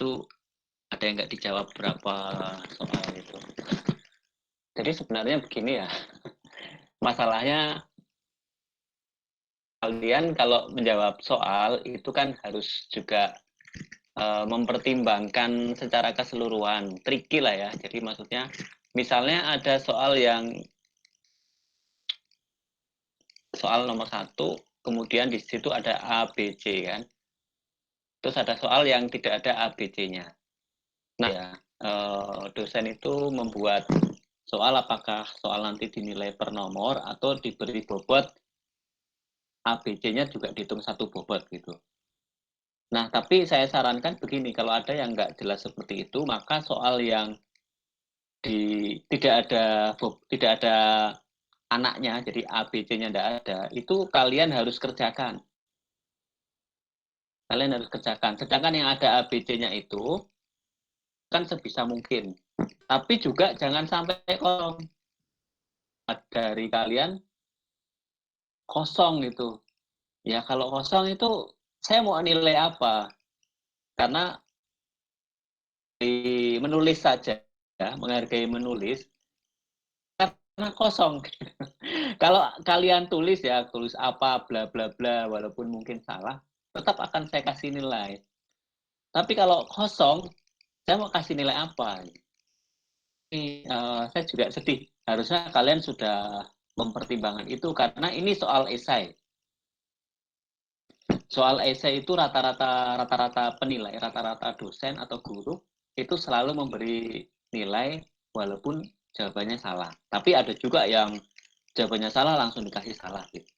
itu ada yang nggak dijawab berapa soal itu. Jadi sebenarnya begini ya, masalahnya kalian kalau menjawab soal itu kan harus juga mempertimbangkan secara keseluruhan, tricky lah ya. Jadi maksudnya, misalnya ada soal yang soal nomor 1, kemudian di situ ada A, B, C kan. Terus ada soal yang tidak ada A, B, C-nya. Nah ya, dosen itu membuat soal apakah soal nanti dinilai per nomor atau diberi bobot A, B, C-nya juga dihitung satu bobot gitu. Nah, tapi saya sarankan begini, kalau ada yang nggak jelas seperti itu, maka soal yang tidak ada anaknya, jadi A, B, C-nya tidak ada, itu kalian harus kerjakan. Kalian harus kerjakan. Sedangkan yang ada A, B, C-nya itu kan sebisa mungkin. Tapi juga jangan sampai kosong. Dari kalian kosong itu. Ya kalau kosong itu saya mau nilai apa? Karena di menulis saja, ya, menghargai menulis, karena kosong. Kalau kalian tulis ya, tulis apa, bla bla bla, walaupun mungkin salah, tetap akan saya kasih nilai. Tapi kalau kosong, saya mau kasih nilai apa? Ini saya juga sedih. Harusnya kalian sudah mempertimbangkan itu karena ini soal esai. Soal esai itu rata-rata penilai, rata-rata dosen atau guru itu selalu memberi nilai walaupun jawabannya salah. Tapi ada juga yang jawabannya salah langsung dikasih salah gitu.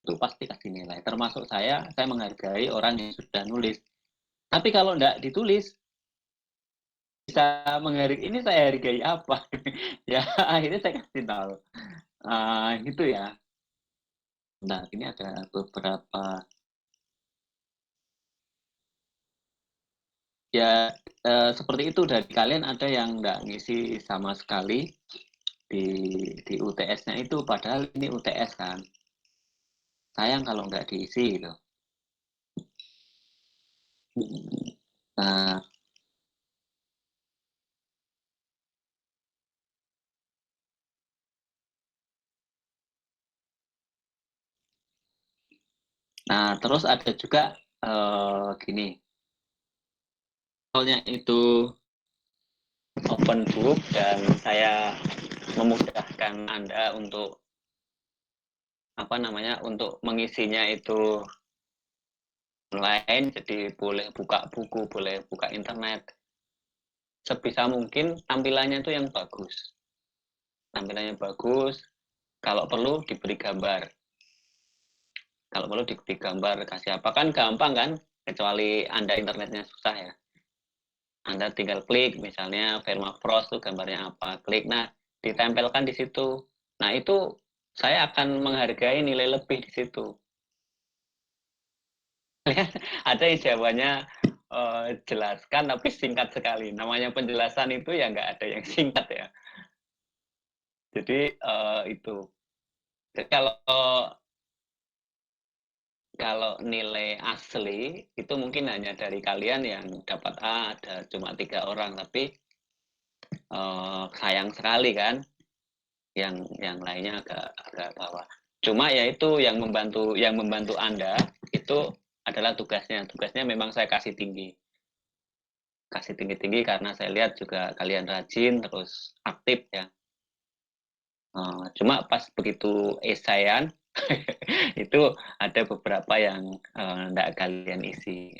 Itu pasti kasih nilai. Termasuk saya menghargai orang yang sudah nulis. Tapi kalau enggak ditulis, bisa menghargai ini saya hargai apa? Ya akhirnya saya kasih tahu. Gitu ya. Nah, ini ada beberapa ya seperti itu dari kalian ada yang enggak ngisi sama sekali di UTS-nya itu padahal ini UTS kan. Sayang kalau enggak diisi gitu. Nah, terus ada juga gini, soalnya itu open book dan saya memudahkan Anda untuk untuk mengisinya itu online, jadi boleh buka buku, boleh buka internet. Sebisa mungkin tampilannya itu yang bagus. Tampilannya bagus, kalau perlu diberi gambar. Kalau perlu diberi gambar, kasih apa kan gampang kan, kecuali Anda internetnya susah ya. Anda tinggal klik, misalnya Vermafrost itu gambarnya apa, klik, nah ditempelkan di situ. Nah itu saya akan menghargai nilai lebih di situ. Ada yang jawabannya jelaskan tapi singkat sekali. Namanya penjelasan itu ya nggak ada yang singkat ya. Jadi itu. Jadi kalau nilai asli itu mungkin hanya dari kalian yang dapat A ada cuma 3 orang, tapi sayang sekali kan yang lainnya agak bawah. Cuma ya itu yang membantu Anda itu adalah tugasnya memang saya kasih tinggi karena saya lihat juga kalian rajin terus aktif ya. Cuma pas begitu esaian itu ada beberapa yang enggak kalian isi,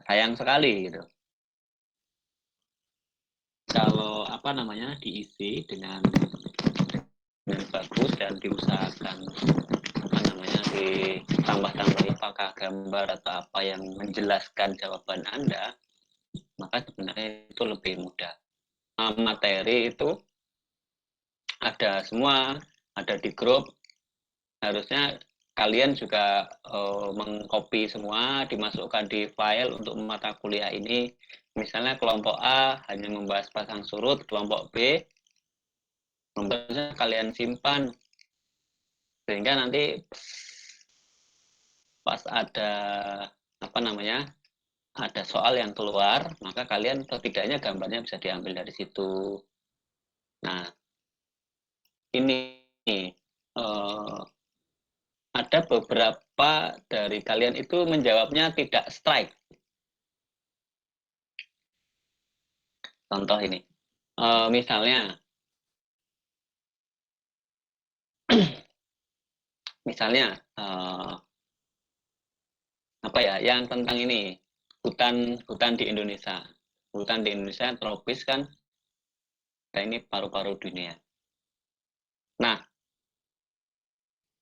sayang sekali gitu. Kalau diisi dengan bagus dan diusahakan ditambah-tambahi apakah gambar atau apa yang menjelaskan jawaban Anda, maka sebenarnya itu lebih mudah. Materi itu ada semua, ada di grup. Harusnya kalian juga mengcopy semua, dimasukkan di file untuk mata kuliah ini. Misalnya kelompok A hanya membahas pasang surut, kelompok B membahasnya kalian simpan sehingga nanti pas ada ada soal yang keluar, maka kalian setidaknya gambarnya bisa diambil dari situ. Nah, ini ada beberapa dari kalian itu menjawabnya tidak strike. Contoh ini, misalnya, misalnya apa ya, yang tentang ini hutan di Indonesia. Hutan di Indonesia tropis kan, ini paru-paru dunia. Nah,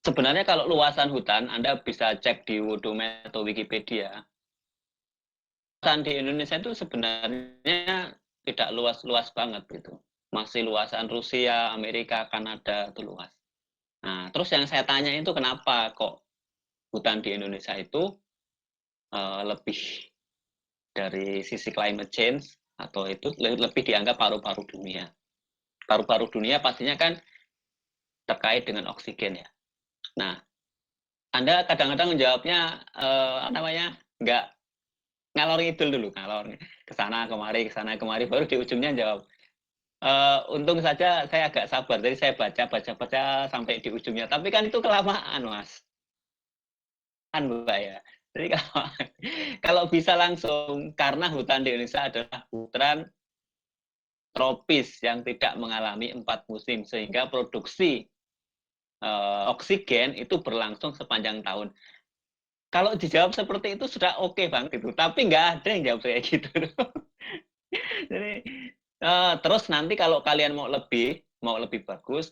sebenarnya kalau luasan hutan, Anda bisa cek di Worldomet atau Wikipedia. Hutan di Indonesia itu sebenarnya tidak luas-luas banget gitu. Masih luasan Rusia, Amerika, Kanada itu luas. Nah, terus yang saya tanya itu kenapa kok hutan di Indonesia itu lebih dari sisi climate change atau itu lebih dianggap paru-paru dunia. Paru-paru dunia pastinya kan terkait dengan oksigen ya. Nah, Anda kadang-kadang menjawabnya namanya nggak ngalor ngidul dulu, ngalor ke sana kemari, baru di ujungnya jawab. Untung saja saya agak sabar, jadi saya baca sampai di ujungnya. Tapi kan itu kelamaan, Mas. Kan, Mbak ya. Jadi kalau, kalau bisa langsung, karena hutan di Indonesia adalah hutan tropis yang tidak mengalami 4 musim, sehingga produksi oksigen itu berlangsung sepanjang tahun. Kalau dijawab seperti itu sudah oke banget itu, tapi nggak ada yang jawab kayak gitu. Jadi terus nanti kalau kalian mau lebih bagus,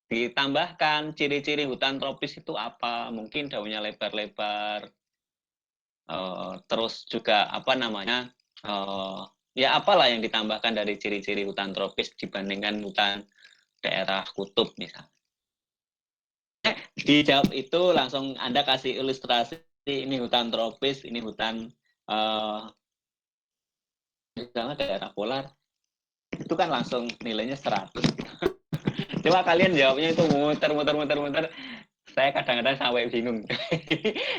ditambahkan ciri-ciri hutan tropis itu apa? Mungkin daunnya lebar-lebar, terus juga apa namanya? Ya apalah yang ditambahkan dari ciri-ciri hutan tropis dibandingkan hutan daerah kutub misalnya. Dijawab itu langsung Anda kasih ilustrasi, ini hutan tropis, ini hutan misalnya daerah polar, itu kan langsung nilainya 100. Coba kalian jawabnya itu muter. Saya kadang-kadang sampai bingung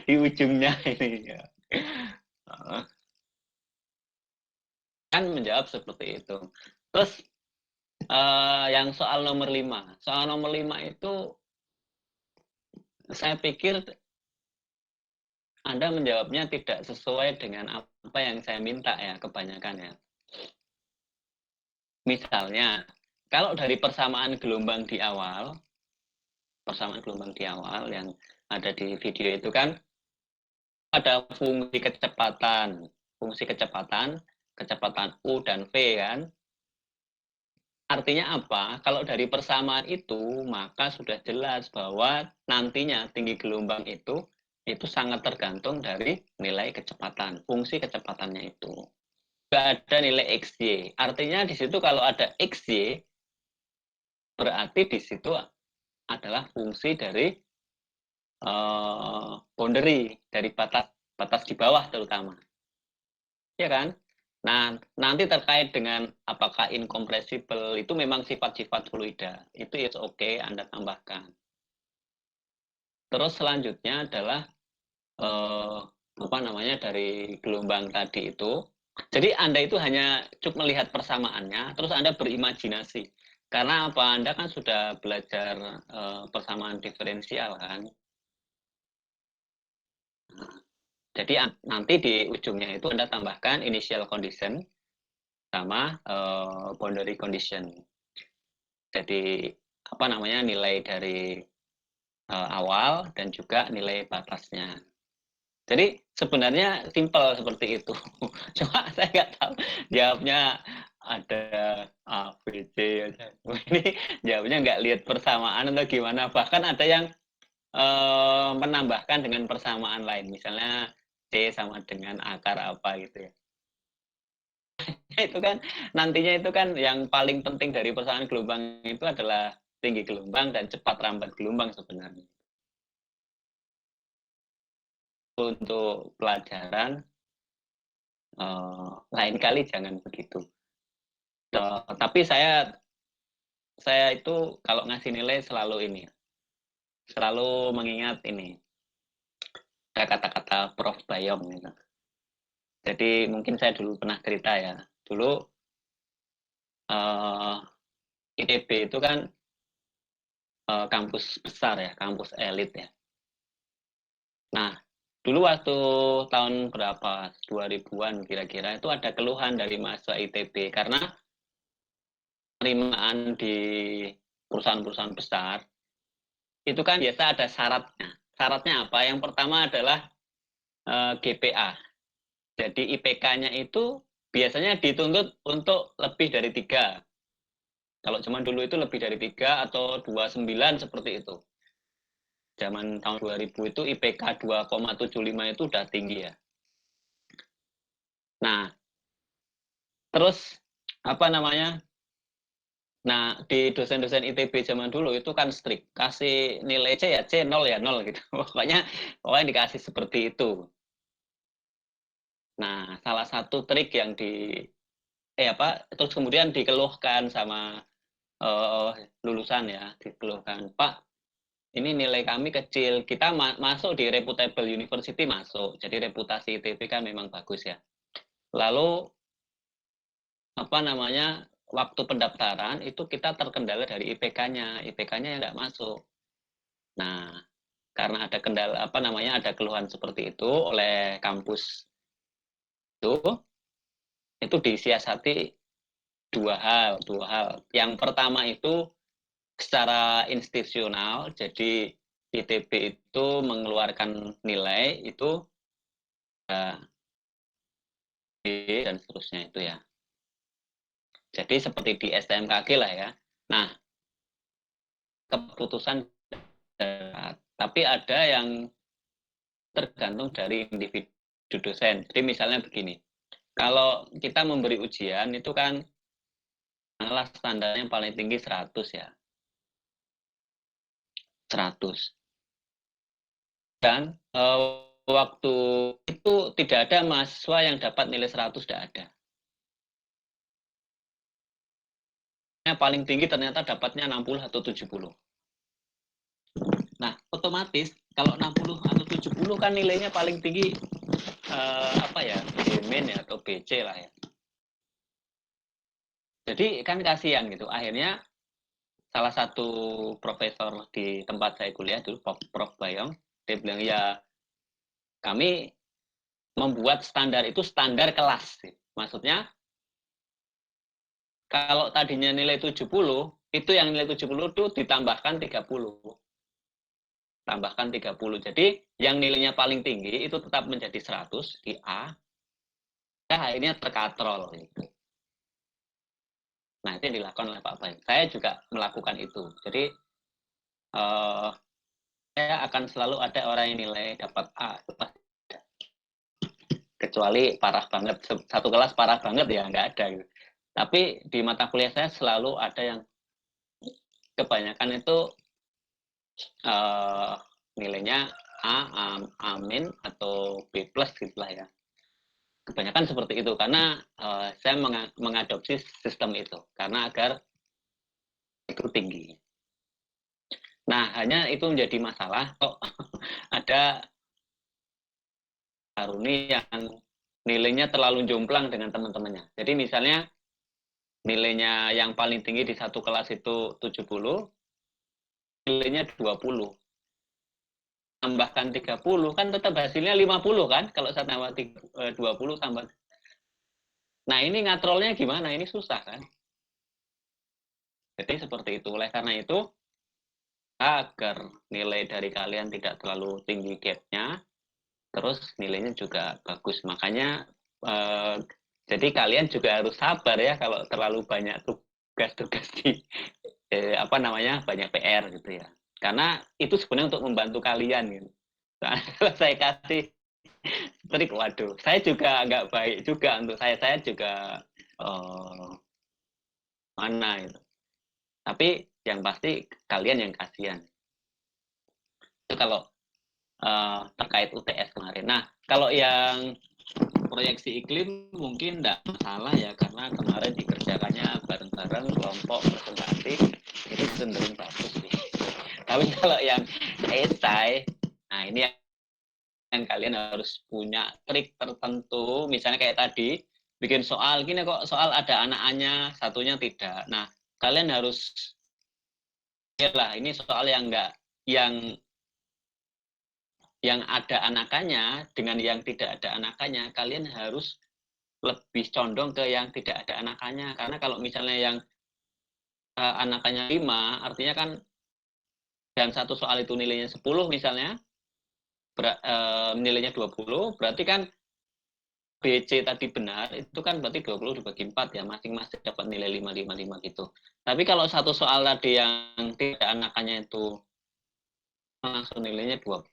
di ujungnya ini. Kan menjawab seperti itu. Terus yang soal nomor 5. Soal nomor 5 itu saya pikir Anda menjawabnya tidak sesuai dengan apa yang saya minta ya kebanyakan ya. Misalnya, kalau dari persamaan gelombang di awal yang ada di video itu kan ada fungsi kecepatan U dan V kan. Artinya apa? Kalau dari persamaan itu, maka sudah jelas bahwa nantinya tinggi gelombang itu sangat tergantung dari nilai kecepatan, fungsi kecepatannya itu. Nggak ada nilai XY. Artinya di situ kalau ada XY, berarti di situ adalah fungsi dari boundary, dari batas di bawah terutama. Ya kan? Nah, nanti terkait dengan apakah incompressible itu memang sifat-sifat fluida. Itu is okay, Anda tambahkan. Terus selanjutnya adalah apa namanya dari gelombang tadi itu. Jadi Anda itu hanya cukup melihat persamaannya, terus Anda berimajinasi. Karena apa? Anda kan sudah belajar persamaan diferensial kan. Jadi nanti di ujungnya itu Anda tambahkan initial condition sama boundary condition. Jadi apa namanya nilai dari awal dan juga nilai batasnya. Jadi sebenarnya simpel seperti itu. Cuma saya nggak tahu jawabnya ada A, B, C aja. Ini jawabnya nggak lihat persamaan atau gimana. Bahkan ada yang menambahkan dengan persamaan lain. Misalnya C sama dengan akar apa gitu ya. Itu kan nantinya itu kan yang paling penting dari persamaan gelombang itu adalah tinggi gelombang dan cepat rambat gelombang sebenarnya. Untuk pelajaran lain kali jangan begitu. Tapi saya itu kalau ngasih nilai selalu ini, selalu mengingat ini, ada kata-kata Prof. Bayong gitu. Jadi mungkin saya dulu pernah cerita ya, dulu ITB itu kan kampus besar ya, kampus elit ya. Nah, dulu waktu tahun berapa, 2000-an kira-kira, itu ada keluhan dari mahasiswa ITB karena penerimaan di perusahaan-perusahaan besar, itu kan biasa ada syaratnya. Syaratnya apa? Yang pertama adalah GPA. Jadi IPK-nya itu biasanya dituntut untuk lebih dari 3. Kalau zaman dulu itu lebih dari 3 atau 29 seperti itu. Zaman tahun 2000 itu IPK 2,75 itu udah tinggi ya. Nah, terus apa namanya? Nah, di dosen-dosen ITB zaman dulu itu kan strict, kasih nilai C ya C, 0 ya 0 gitu. Pokoknya dikasih seperti itu. Nah, salah satu trik yang terus kemudian dikeluhkan sama lulusan ya, dikeluhkan, Pak, ini nilai kami kecil, kita masuk di reputable university masuk, jadi reputasi ITB kan memang bagus ya. Lalu apa namanya, waktu pendaftaran itu kita terkendala dari IPK-nya, IPK-nya yang nggak masuk. Nah, karena ada kendala apa namanya, ada keluhan seperti itu oleh kampus itu disiasati dua hal. Yang pertama itu secara institusional, jadi ITB itu mengeluarkan nilai itu B dan seterusnya itu ya. Jadi seperti di STMKG lah ya. Nah, keputusan tapi ada yang tergantung dari individu dosen. Jadi misalnya begini, kalau kita memberi ujian itu kan malah standarnya paling tinggi 100 ya. 100. Dan waktu itu tidak ada mahasiswa yang dapat nilai 100, tidak ada. Yang paling tinggi ternyata dapatnya 60 atau 70. Nah, otomatis kalau 60 atau 70 kan nilainya paling tinggi B- ya atau BC lah ya. Jadi kan kasihan gitu. Akhirnya salah satu profesor di tempat saya kuliah dulu, Prof. Bayong, dia bilang ya kami membuat standar itu standar kelas. Maksudnya kalau tadinya nilai 70, itu yang nilai 70 itu ditambahkan 30. Tambahkan 30. Jadi yang nilainya paling tinggi itu tetap menjadi 100 di A, akhirnya terkatrol gitu. Nah, itu yang dilakukan oleh Pak Baik. Saya juga melakukan itu. Jadi saya akan selalu ada orang yang nilai dapat A. Kecuali parah banget, satu kelas parah banget ya nggak ada gitu. Tapi di mata kuliah saya selalu ada yang kebanyakan itu nilainya A, Amin atau B plus gitulah ya. Kebanyakan seperti itu karena saya mengadopsi sistem itu karena agar itu tinggi. Nah, hanya itu menjadi masalah kok ada Haruni yang nilainya terlalu jomplang dengan teman-temannya. Jadi misalnya nilainya yang paling tinggi di satu kelas itu 70, nilainya 20. Tambahkan 30 kan tetap hasilnya 50 kan kalau saya tambah 20 tambah. Nah, ini ngatrolnya gimana? Ini susah kan? Jadi seperti itu. Oleh karena itu, agar nilai dari kalian tidak terlalu tinggi gap-nya, terus nilainya juga bagus. Makanya jadi kalian juga harus sabar ya kalau terlalu banyak tugas-tugas di banyak PR gitu ya. Karena itu sebenarnya untuk membantu kalian gitu. Nah, kalau saya kasih trik, waduh, saya juga nggak baik juga untuk saya juga mana itu. Tapi yang pasti kalian yang kasihan. Itu kalau terkait UTS kemarin. Nah, kalau yang proyeksi iklim mungkin tidak masalah ya karena kemarin dikerjakannya bareng-bareng kelompok presentasi itu cenderung bagus sih. Tapi kalau yang esai, nah ini kalian harus punya trik tertentu, misalnya kayak tadi, bikin soal, gini kok soal ada anak-anya, satunya tidak. Nah, kalian harus, lah ini soal yang enggak, yang ada anakannya dengan yang tidak ada anakannya, kalian harus lebih condong ke yang tidak ada anakannya. Karena kalau misalnya yang anakannya 5, artinya kan, dan satu soal itu nilainya 10 misalnya, nilainya 20, berarti kan B, C tadi benar, itu kan berarti 20 dibagi 4 ya, masing-masing dapat nilai 5, 5, 5 gitu. Tapi kalau satu soal tadi yang tidak anakannya itu langsung nilainya 20,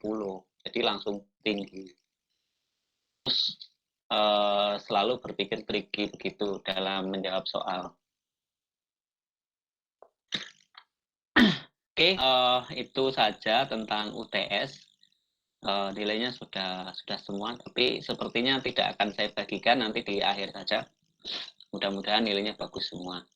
jadi langsung tinggi. Terus selalu berpikir tricky begitu dalam menjawab soal. Oke, itu saja tentang UTS. Nilainya sudah semua, tapi sepertinya tidak akan saya bagikan, nanti di akhir saja. Mudah-mudahan nilainya bagus semua.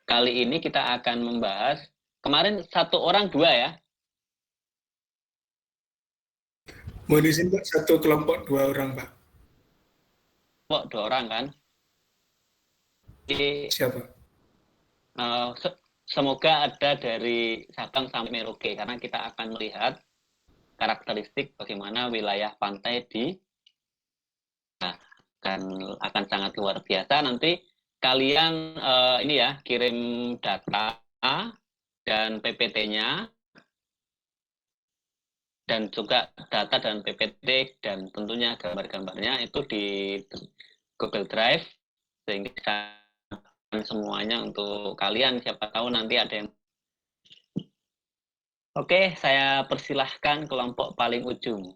Kali ini kita akan membahas, kemarin 1 orang 2 ya? Mohon izin Pak, satu kelompok 2 orang Pak. Kok 2 orang kan? Jadi, Siapa? semoga ada dari Sabang sampai Merauke, karena kita akan melihat karakteristik bagaimana wilayah pantai di, nah, akan sangat luar biasa. Nanti kalian ini ya, kirim data dan PPT-nya, dan juga data dan PPT dan tentunya gambar-gambarnya itu di Google Drive, sehingga semuanya untuk kalian, siapa tahu nanti ada yang. Oke, saya persilahkan kelompok paling ujung.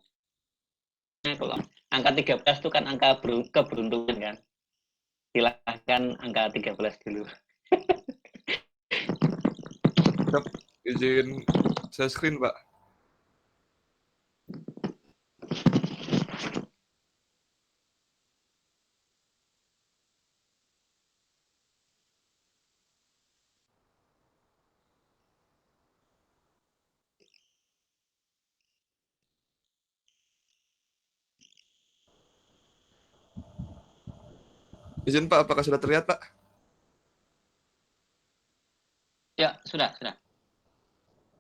Nah, kalau angka 13 itu kan angka keberuntungan kan. Silahkan angka 13 dulu. Izin share screen, Pak. Izin, Pak, apakah sudah terlihat, Pak? Ya, sudah.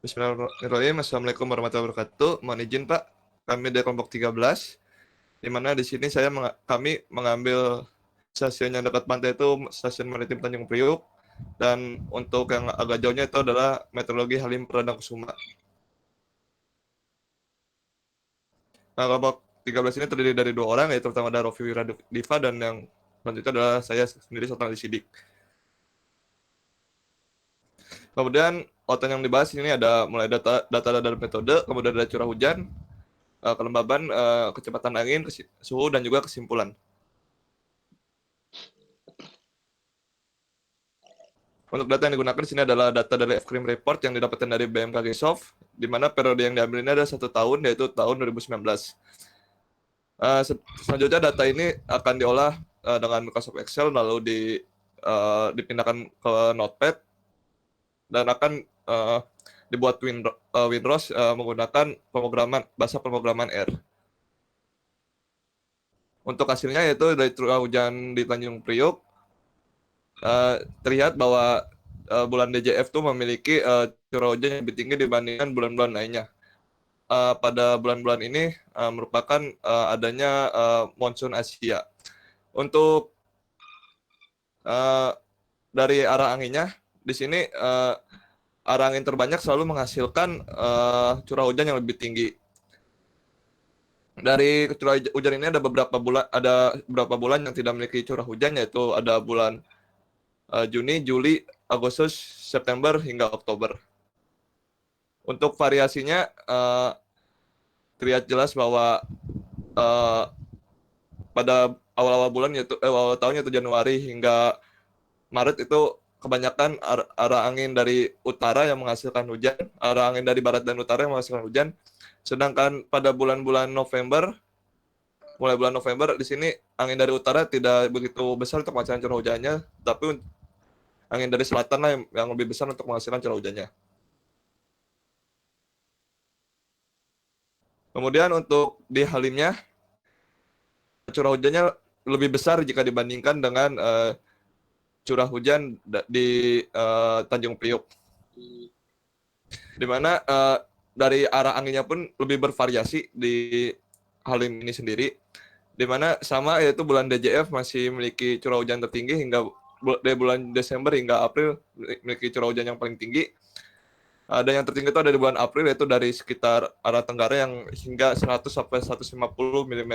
Bismillahirrahmanirrahim. Assalamualaikum warahmatullahi wabarakatuh. Mohon izin, Pak. Kami dari kelompok 13, di mana di sini kami mengambil stasiun yang dekat pantai itu stasiun maritim Tanjung Priuk, dan untuk yang agak jauhnya itu adalah Meteorologi Halim Perdana Kusuma. Nah, kelompok 13 ini terdiri dari 2 orang, yaitu pertama ada Rofi Wiradiva, dan yang selanjutnya adalah saya sendiri, Sultan Ali Sidik. Kemudian outline yang dibahas ini ada mulai data dan metode, kemudian ada curah hujan, kelembaban, kecepatan angin, suhu, dan juga kesimpulan. Untuk data yang digunakan di sini adalah data dari F-Krim Report yang didapatkan dari BMKG Soft, di mana periode yang diambil ini ada 1 tahun, yaitu tahun 2019. Selanjutnya data ini akan diolah dengan Microsoft Excel, lalu dipindahkan ke Notepad, dan akan dibuat WinROS menggunakan bahasa pemrograman R. Untuk hasilnya yaitu dari curah hujan di Tanjung Priuk, terlihat bahwa bulan DJF itu memiliki curah hujan yang lebih tinggi dibandingkan bulan-bulan lainnya. Pada bulan-bulan ini merupakan adanya monsun Asia. Untuk dari arah anginnya, di sini arah angin terbanyak selalu menghasilkan curah hujan yang lebih tinggi. Dari curah hujan ini ada beberapa bulan yang tidak memiliki curah hujan, yaitu ada bulan Juni, Juli, Agustus, September, hingga Oktober. Untuk variasinya terlihat jelas bahwa pada awal-awal bulan, yaitu awal tahun, yaitu Januari hingga Maret, itu kebanyakan arah angin dari utara yang menghasilkan hujan, arah angin dari barat dan utara yang menghasilkan hujan. Sedangkan pada bulan-bulan November mulai bulan November di sini angin dari utara tidak begitu besar untuk menghasilkan curah hujannya, tapi angin dari selatan lah yang lebih besar untuk menghasilkan curah hujannya. Kemudian untuk di Halimnya, curah hujannya lebih besar jika dibandingkan dengan curah hujan di Tanjung Priuk, di mana dari arah anginnya pun lebih bervariasi di Halim ini sendiri, di mana sama yaitu bulan DJF masih memiliki curah hujan tertinggi hingga dari bulan Desember hingga April memiliki curah hujan yang paling tinggi. Dan yang tertinggi itu ada di bulan April, yaitu dari sekitar arah tenggara yang hingga 100 sampai 150 mm.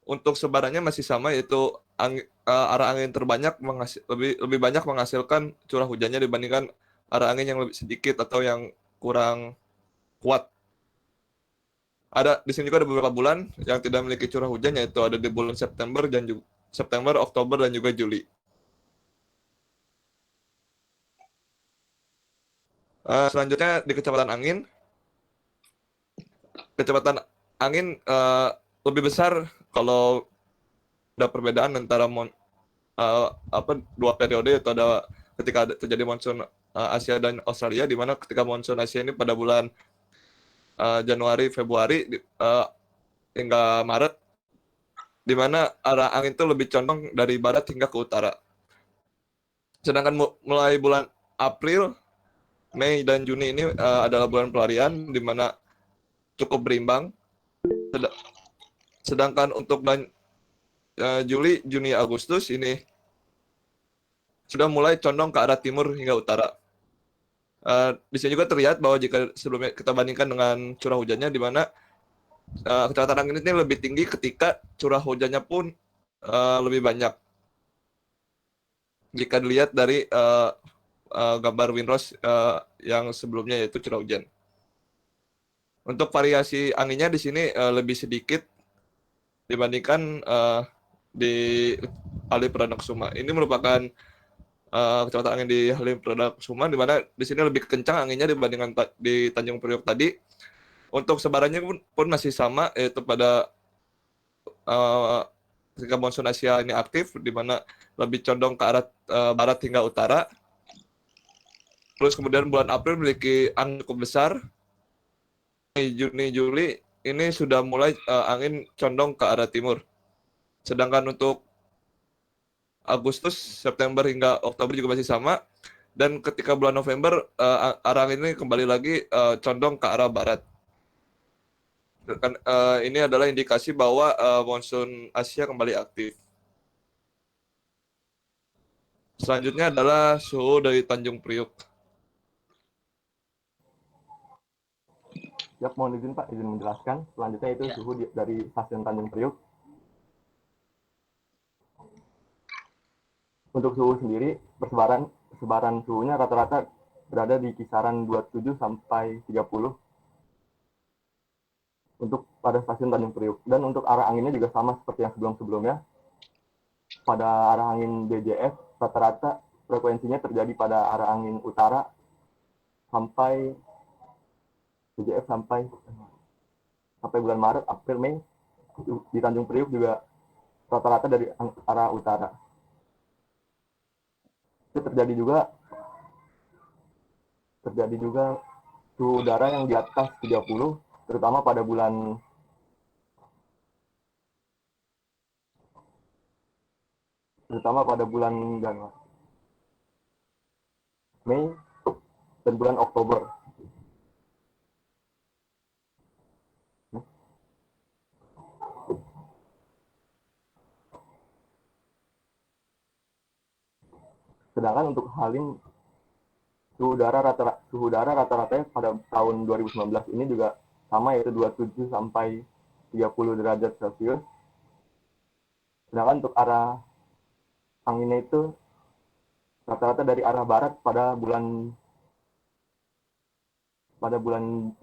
Untuk sebarannya masih sama, yaitu arah angin terbanyak lebih banyak menghasilkan curah hujannya dibandingkan arah angin yang lebih sedikit atau yang kurang kuat. Di sini juga ada beberapa bulan yang tidak memiliki curah hujan, yaitu ada di bulan September, Oktober, dan juga Juli. Selanjutnya di kecepatan angin. Kecepatan angin lebih besar kalau ada perbedaan antara dua periode, yaitu ada ketika terjadi monsun Asia dan Australia, di mana ketika monsun Asia ini pada bulan Januari, Februari hingga Maret, di mana arah angin itu lebih condong dari barat hingga ke utara. Sedangkan mulai bulan April, Mei, dan Juni ini adalah bulan pelarian, di mana cukup berimbang. Sedangkan untuk bulan Juli, Juni, Agustus ini sudah mulai condong ke arah timur hingga utara. Di sini juga terlihat bahwa jika sebelumnya kita bandingkan dengan curah hujannya, di mana kecepatan angin ini lebih tinggi ketika curah hujannya pun lebih banyak. Jika dilihat dari gambar windrows yang sebelumnya, yaitu curah hujan. Untuk variasi anginnya di sini lebih sedikit dibandingkan di Halim Perdana Kusuma. Ini merupakan kecepatan angin di Halim Perdana Kusuma, di mana di sini lebih kencang anginnya dibandingkan di Tanjung Priok tadi. Untuk sebarannya pun masih sama, yaitu pada ketika monsun Asia ini aktif, di mana lebih condong ke arah barat hingga utara. Terus kemudian bulan April memiliki angin cukup besar. Juni, Juli ini sudah mulai angin condong ke arah timur. Sedangkan untuk Agustus, September hingga Oktober juga masih sama. Dan ketika bulan November, arah angin ini kembali lagi condong ke arah barat. Ini adalah indikasi bahwa monsun Asia kembali aktif. Selanjutnya adalah suhu dari Tanjung Priuk. Siap, mohon izin Pak, izin menjelaskan. Selanjutnya itu suhu dari stasiun Tanjung Priuk. Untuk suhu sendiri, persebaran suhunya rata-rata berada di kisaran 27 sampai 30 untuk pada stasiun Tanjung Priuk. Dan untuk arah anginnya juga sama seperti yang sebelum-sebelumnya. Pada arah angin DJF, rata-rata frekuensinya terjadi pada arah angin utara sampai DJF sampai bulan Maret, April, Mei. Di Tanjung Priuk juga rata-rata dari arah utara. Itu terjadi juga suhu udara yang di atas 30, terutama pada bulan Januari, Mei, dan bulan Oktober. Sedangkan untuk Halim, suhu udara rata-ratanya pada tahun 2019 ini juga sama, yaitu 27 sampai 30 derajat Celcius. Sedangkan untuk arah anginnya itu rata-rata dari arah barat pada bulan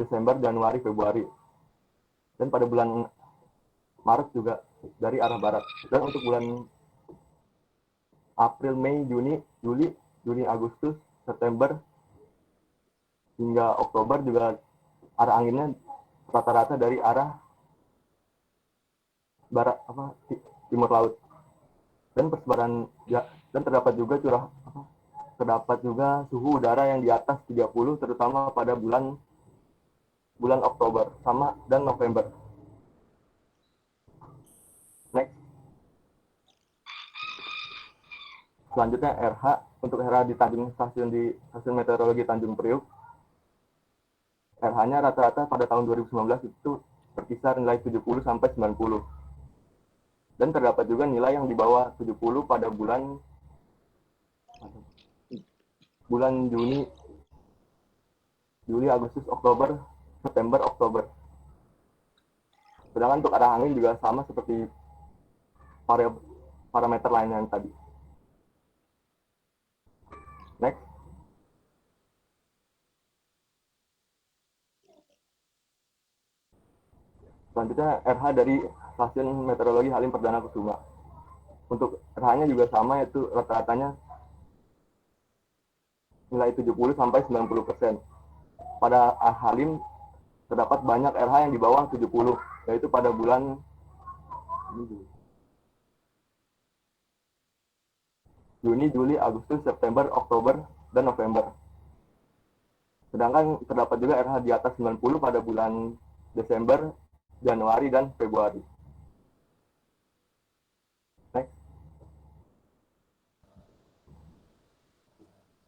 Desember, Januari, Februari. Dan pada bulan Maret juga dari arah barat. Dan untuk bulan April, Mei, Juni, Juli, Agustus, September hingga Oktober juga arah anginnya rata-rata dari arah barat timur laut. Dan persebaran dan terdapat juga suhu udara yang di atas 30 terutama pada bulan Oktober dan November. Next. Selanjutnya RH. Untuk RH di stasiun meteorologi Tanjung Priuk, RH-nya rata-rata pada tahun 2019 itu berkisar nilai 70 sampai 90. Dan terdapat juga nilai yang di bawah 70 pada bulan Juli, Agustus, Oktober, September, Oktober. Sedangkan untuk arah angin juga sama seperti parameter lainnya yang tadi. Next. Selanjutnya RH dari Stasiun Meteorologi Halim Perdana Kusuma. Untuk RH-nya juga sama, yaitu rata-ratanya nilai 70 sampai 90%. Pada Halim terdapat banyak RH yang di bawah 70, yaitu pada bulan Juni, Juli, Agustus, September, Oktober, dan November. Sedangkan terdapat juga RH di atas 90 pada bulan Desember, Januari, dan Februari. Next.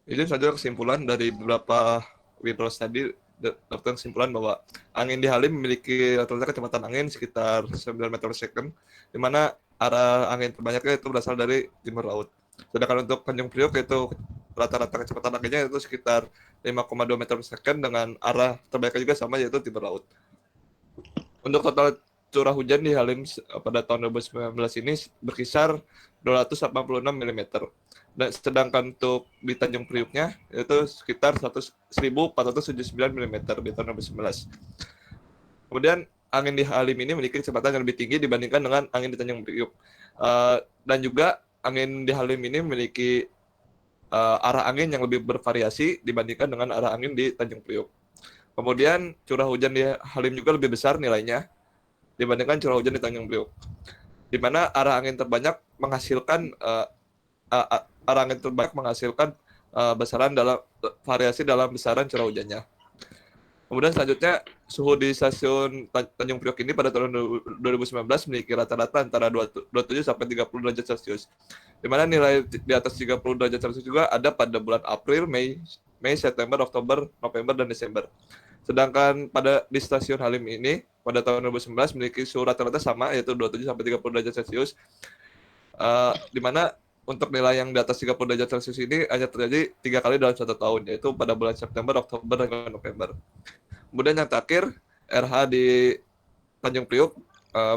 Itu saja kesimpulan dari beberapa wipros tadi, dokter kesimpulan bahwa angin di Halim memiliki rata-rata kecepatan angin sekitar 9 meter per second, di mana arah angin terbanyaknya itu berasal dari timur laut. Sedangkan untuk Tanjung Priok itu rata-rata kecepatan anginnya itu sekitar 5,2 meter per second dengan arah terbanyaknya juga sama, yaitu timur laut. Untuk total curah hujan di Halim pada tahun 2019 ini berkisar 286 mm. Dan sedangkan untuk di Tanjung Priuknya itu sekitar 1.479 mm di tahun 2019. Kemudian angin di Halim ini memiliki kecepatan yang lebih tinggi dibandingkan dengan angin di Tanjung Priuk. Dan juga angin di Halim ini memiliki arah angin yang lebih bervariasi dibandingkan dengan arah angin di Tanjung Priuk. Kemudian curah hujan di Halim juga lebih besar nilainya dibandingkan curah hujan di Tanjung Priuk, di mana arah angin terbanyak menghasilkan besaran dalam variasi dalam besaran curah hujannya. Kemudian selanjutnya suhu di stasiun Tanjung Priok ini pada tahun 2019 memiliki rata-rata antara 27 sampai 30 derajat Celcius. Di mana nilai di atas 30 derajat Celcius juga ada pada bulan April, Mei, September, Oktober, November, dan Desember. Sedangkan di stasiun Halim ini pada tahun 2019 memiliki suhu rata-rata sama, yaitu 27 sampai 30 derajat Celcius. Di mana untuk nilai yang di atas 30 derajat Celcius ini hanya terjadi 3 kali dalam 1 tahun, yaitu pada bulan September, Oktober, dan November. Kemudian yang terakhir, RH di Tanjung Priok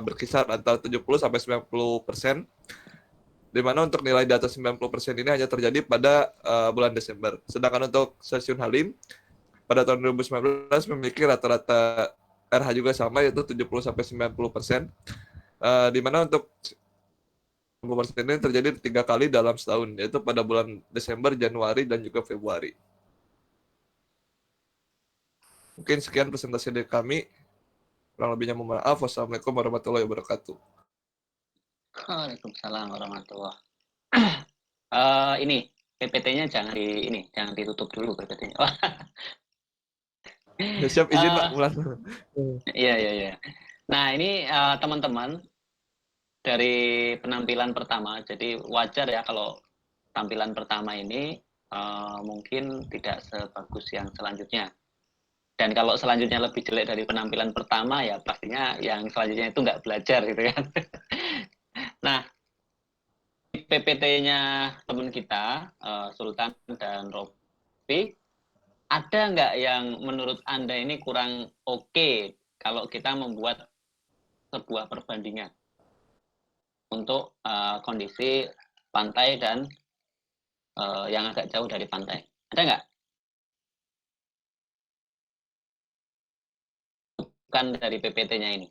berkisar antara 70 sampai 90%, di mana untuk nilai di atas 90% ini hanya terjadi pada bulan Desember. Sedangkan untuk stasiun Halim pada tahun 2019 memiliki rata-rata RH juga sama, yaitu 70 sampai 90%, di mana untuk 90% ini terjadi 3 kali dalam setahun, yaitu pada bulan Desember, Januari, dan juga Februari. Mungkin sekian presentasi dari kami. Kurang lebihnya mohon maaf. Wassalamualaikum warahmatullahi wabarakatuh. Waalaikumsalam warahmatullahi. Ini PPT-nya jangan ditutup dulu PPT-nya. Ya, siap, izin Pak, mulai. Iya. Nah, ini teman-teman dari penampilan pertama. Jadi wajar ya kalau tampilan pertama ini mungkin tidak sebagus yang selanjutnya. Dan kalau selanjutnya lebih jelek dari penampilan pertama, ya pastinya yang selanjutnya itu nggak belajar gitu kan. Nah, PPT-nya teman kita, Sultan dan Rofi, ada nggak yang menurut Anda ini kurang oke kalau kita membuat sebuah perbandingan untuk kondisi pantai dan yang agak jauh dari pantai? Ada nggak? Bukan dari PPT-nya ini.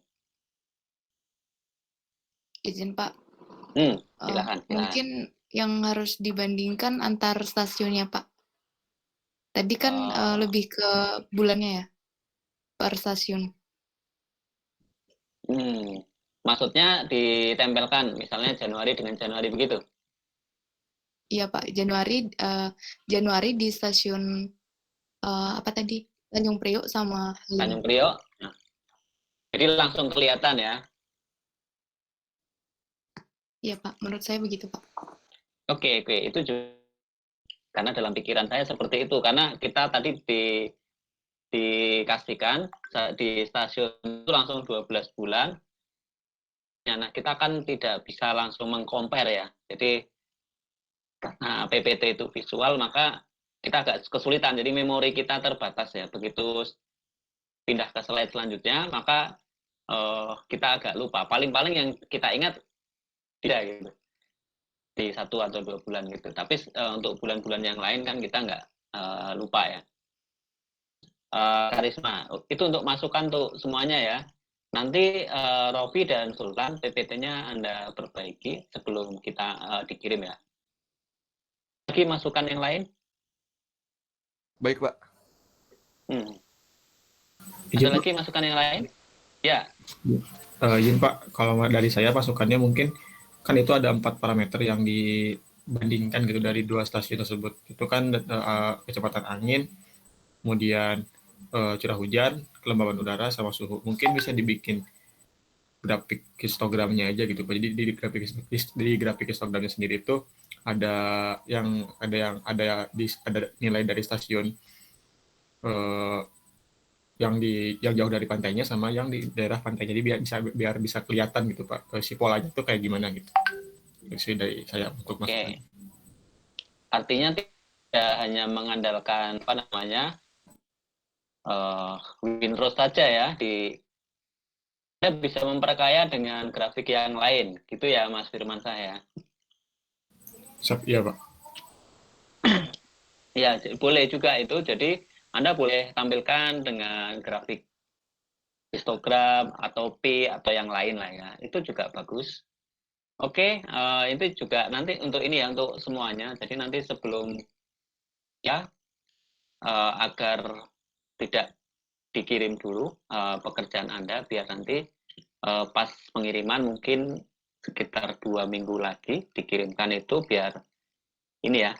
Izin Pak. Silakan. Mungkin yang harus dibandingkan antar stasiunnya Pak. Tadi kan lebih ke bulannya ya, per stasiun. Maksudnya ditempelkan, misalnya Januari dengan Januari begitu? Iya Pak, Januari di stasiun apa tadi? Tanjung Priok sama Halim. Tanjung Priok. Nah, jadi langsung kelihatan ya. Iya Pak, menurut saya begitu Pak. Oke, itu juga karena dalam pikiran saya seperti itu, karena kita tadi dikasihkan di stasiun itu langsung 12 bulan. Nah, kita kan tidak bisa langsung mengcompare ya. Jadi karena PPT itu visual, maka kita agak kesulitan. Jadi memori kita terbatas ya. Begitu pindah ke slide selanjutnya, maka kita agak lupa. Paling-paling yang kita ingat tidak gitu. Di 1 atau 2 bulan gitu. Tapi untuk bulan-bulan yang lain kan kita nggak lupa ya. Karisma, itu untuk masukan untuk semuanya ya. Nanti Rofi dan Sultan PPT-nya Anda perbaiki sebelum kita dikirim ya. Lagi masukan yang lain? Baik, Pak. Ada lagi masukan yang lain? Ya. Izin Pak, kalau dari saya pasukannya mungkin kan itu ada 4 parameter yang dibandingkan gitu dari 2 stasiun tersebut. Itu kan kecepatan angin, kemudian curah hujan, kelembaban udara, sama suhu. Mungkin bisa dibikin grafik histogramnya aja gitu Pak. Jadi di grafik histogramnya sendiri itu ada nilai dari stasiun yang jauh dari pantainya sama yang di daerah pantai. Jadi biar bisa kelihatan gitu Pak, si polanya itu kayak gimana gitu. Itu dari saya untuk masukan. Artinya tidak hanya mengandalkan apa namanya Windows saja ya, Anda bisa memperkaya dengan grafik yang lain, gitu ya Mas Firman saya. Iya Pak. Ya boleh juga itu. Jadi Anda boleh tampilkan dengan grafik histogram atau P atau yang lain lah ya. Itu juga bagus. Oke, itu juga nanti untuk ini ya, untuk semuanya. Jadi nanti sebelum ya agar tidak dikirim dulu pekerjaan Anda, biar nanti pas pengiriman mungkin sekitar 2 minggu lagi dikirimkan itu, biar ini ya,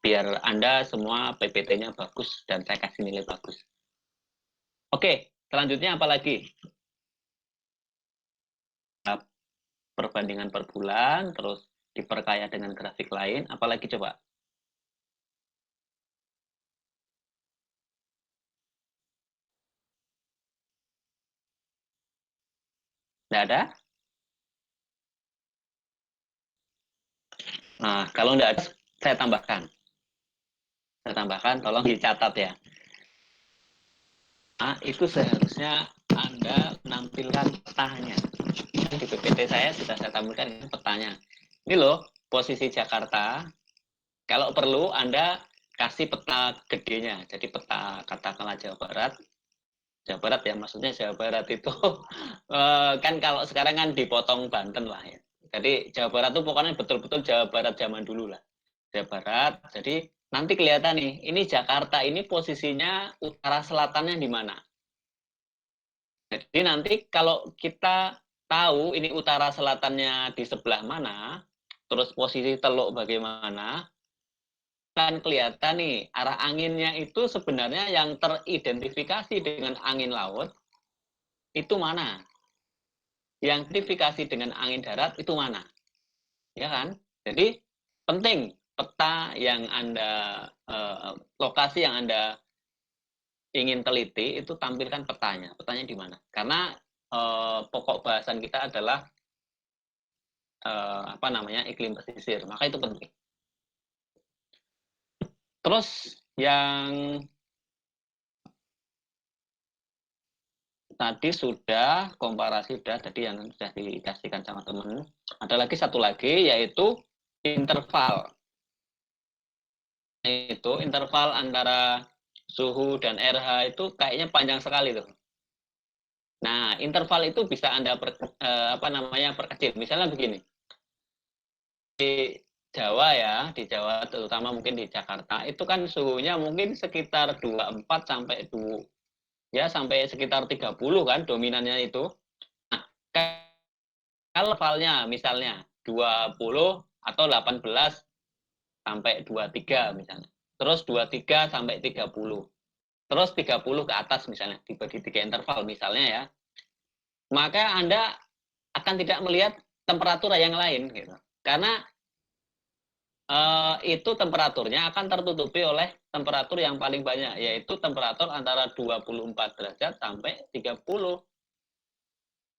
biar Anda semua PPT-nya bagus dan saya kasih nilai bagus. Oke, selanjutnya apa lagi? Perbandingan per bulan, terus diperkaya dengan grafik lain, apalagi coba? Tidak ada? Nah, kalau tidak ada, saya tambahkan. Tolong dicatat ya. Nah, itu seharusnya Anda menampilkan petanya. Di PPT saya sudah saya tampilkan petanya. Ini loh, posisi Jakarta. Kalau perlu, Anda kasih peta gedenya. Jadi peta katakanlah Jawa Barat ya, maksudnya Jawa Barat itu kan kalau sekarang kan dipotong Banten lah ya. Jadi Jawa Barat itu pokoknya betul-betul Jawa Barat zaman dulu lah. Jawa Barat, jadi nanti kelihatan nih, ini Jakarta ini posisinya utara selatannya di mana. Jadi nanti kalau kita tahu ini utara selatannya di sebelah mana, terus posisi Teluk bagaimana, kan kelihatan nih arah anginnya itu sebenarnya yang teridentifikasi dengan angin laut itu mana, yang teridentifikasi dengan angin darat itu mana, ya kan? Jadi penting peta yang Anda lokasi yang Anda ingin teliti itu tampilkan petanya di mana? Karena pokok bahasan kita adalah apa namanya iklim pesisir, maka itu penting. Terus yang tadi sudah komparasi sudah tadi yang sudah dikasihkan sama teman. Ada lagi satu lagi yaitu interval. Itu interval antara suhu dan RH itu kayaknya panjang sekali tuh. Nah, interval itu bisa Anda perkecil. Misalnya begini. Di Jawa terutama mungkin di Jakarta, itu kan suhunya mungkin sekitar 24 sampai sekitar 30 kan dominannya itu. Nah, Kalau levelnya misalnya 20 atau 18 sampai 23 misalnya. Terus 23 sampai 30. Terus 30 ke atas misalnya, dibagi 3 interval misalnya ya. Maka Anda akan tidak melihat temperatur yang lain gitu. Karena itu temperaturnya akan tertutupi oleh temperatur yang paling banyak, yaitu temperatur antara 24 derajat sampai 30.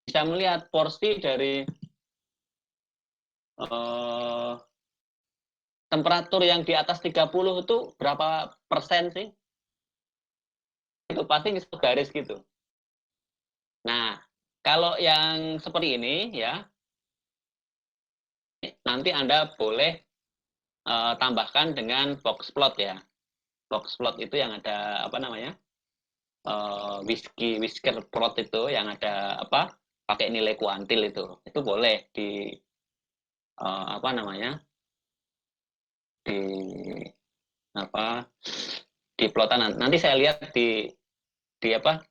Bisa melihat porsi dari temperatur yang di atas 30 itu berapa persen sih? Itu pasti garis gitu. Nah, kalau yang seperti ini ya, nanti Anda boleh tambahkan dengan box plot ya. Box plot itu yang ada apa namanya? Whisker plot itu yang ada apa? Pakai nilai kuantil itu. Itu boleh di apa namanya? Di apa? Di plotan nanti saya lihat di apa?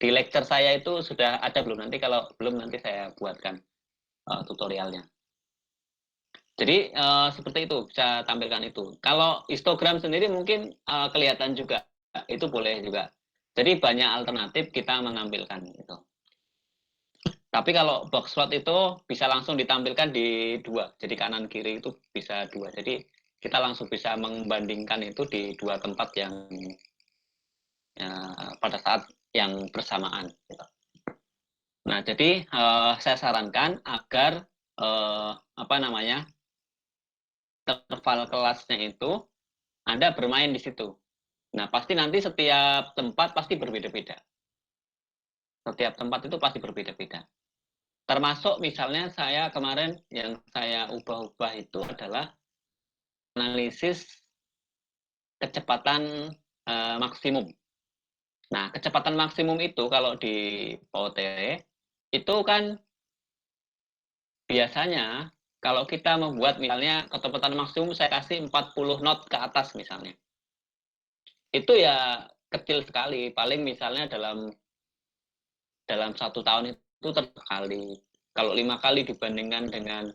Di lecture saya itu sudah ada belum? Nanti kalau belum nanti saya buatkan tutorialnya. Jadi seperti itu, bisa tampilkan itu. Kalau histogram sendiri mungkin kelihatan juga, itu boleh juga. Jadi banyak alternatif kita menampilkan itu. Tapi kalau box plot itu bisa langsung ditampilkan di dua, jadi kanan kiri itu bisa dua. Jadi kita langsung bisa membandingkan itu di dua tempat yang pada saat yang bersamaan. Gitu. Nah, jadi saya sarankan agar apa namanya interval kelasnya itu Anda bermain di situ. Nah, pasti nanti setiap tempat pasti berbeda-beda. Setiap tempat itu pasti berbeda-beda. Termasuk misalnya saya kemarin yang saya ubah-ubah itu adalah analisis kecepatan maksimum. Nah, kecepatan maksimum itu kalau di POTW itu kan biasanya kalau kita membuat misalnya kecepatan maksimum saya kasih 40 knot ke atas misalnya. Itu ya kecil sekali, paling misalnya dalam 1 tahun itu terkali. Kalau 5 kali dibandingkan dengan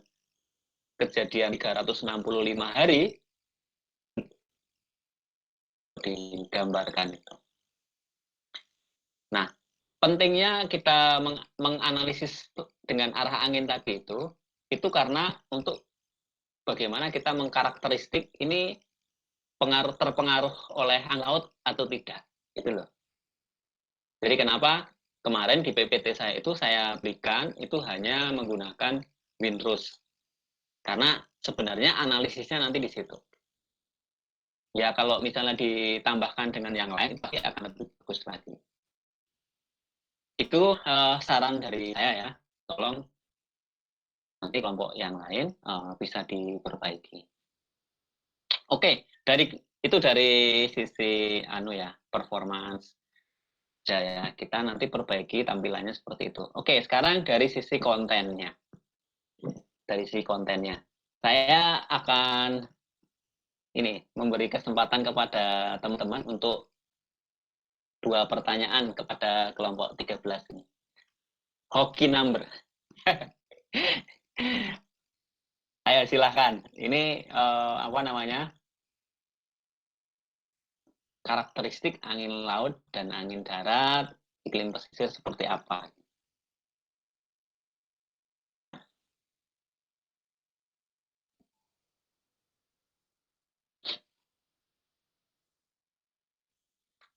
kejadian 365 hari digambarkan itu. Nah, pentingnya kita menganalisis dengan arah angin tadi itu karena untuk bagaimana kita mengkarakteristik ini terpengaruh oleh angin laut atau tidak. Gitu loh. Jadi kenapa kemarin di PPT saya itu saya berikan itu hanya menggunakan Windrush. Karena sebenarnya analisisnya nanti di situ. Ya kalau misalnya ditambahkan dengan yang lain pasti akan lebih bagus lagi. Itu saran dari saya ya. Tolong nanti kelompok yang lain bisa diperbaiki. Oke, itu dari sisi performance ya kita nanti perbaiki tampilannya seperti itu. Oke, sekarang dari sisi kontennya. Dari sisi kontennya. Saya akan memberi kesempatan kepada teman-teman untuk 2 pertanyaan kepada kelompok 13 ini. Hoki number. Ayo silahkan. Ini apa namanya? Karakteristik angin laut dan angin darat, iklim pesisir seperti apa?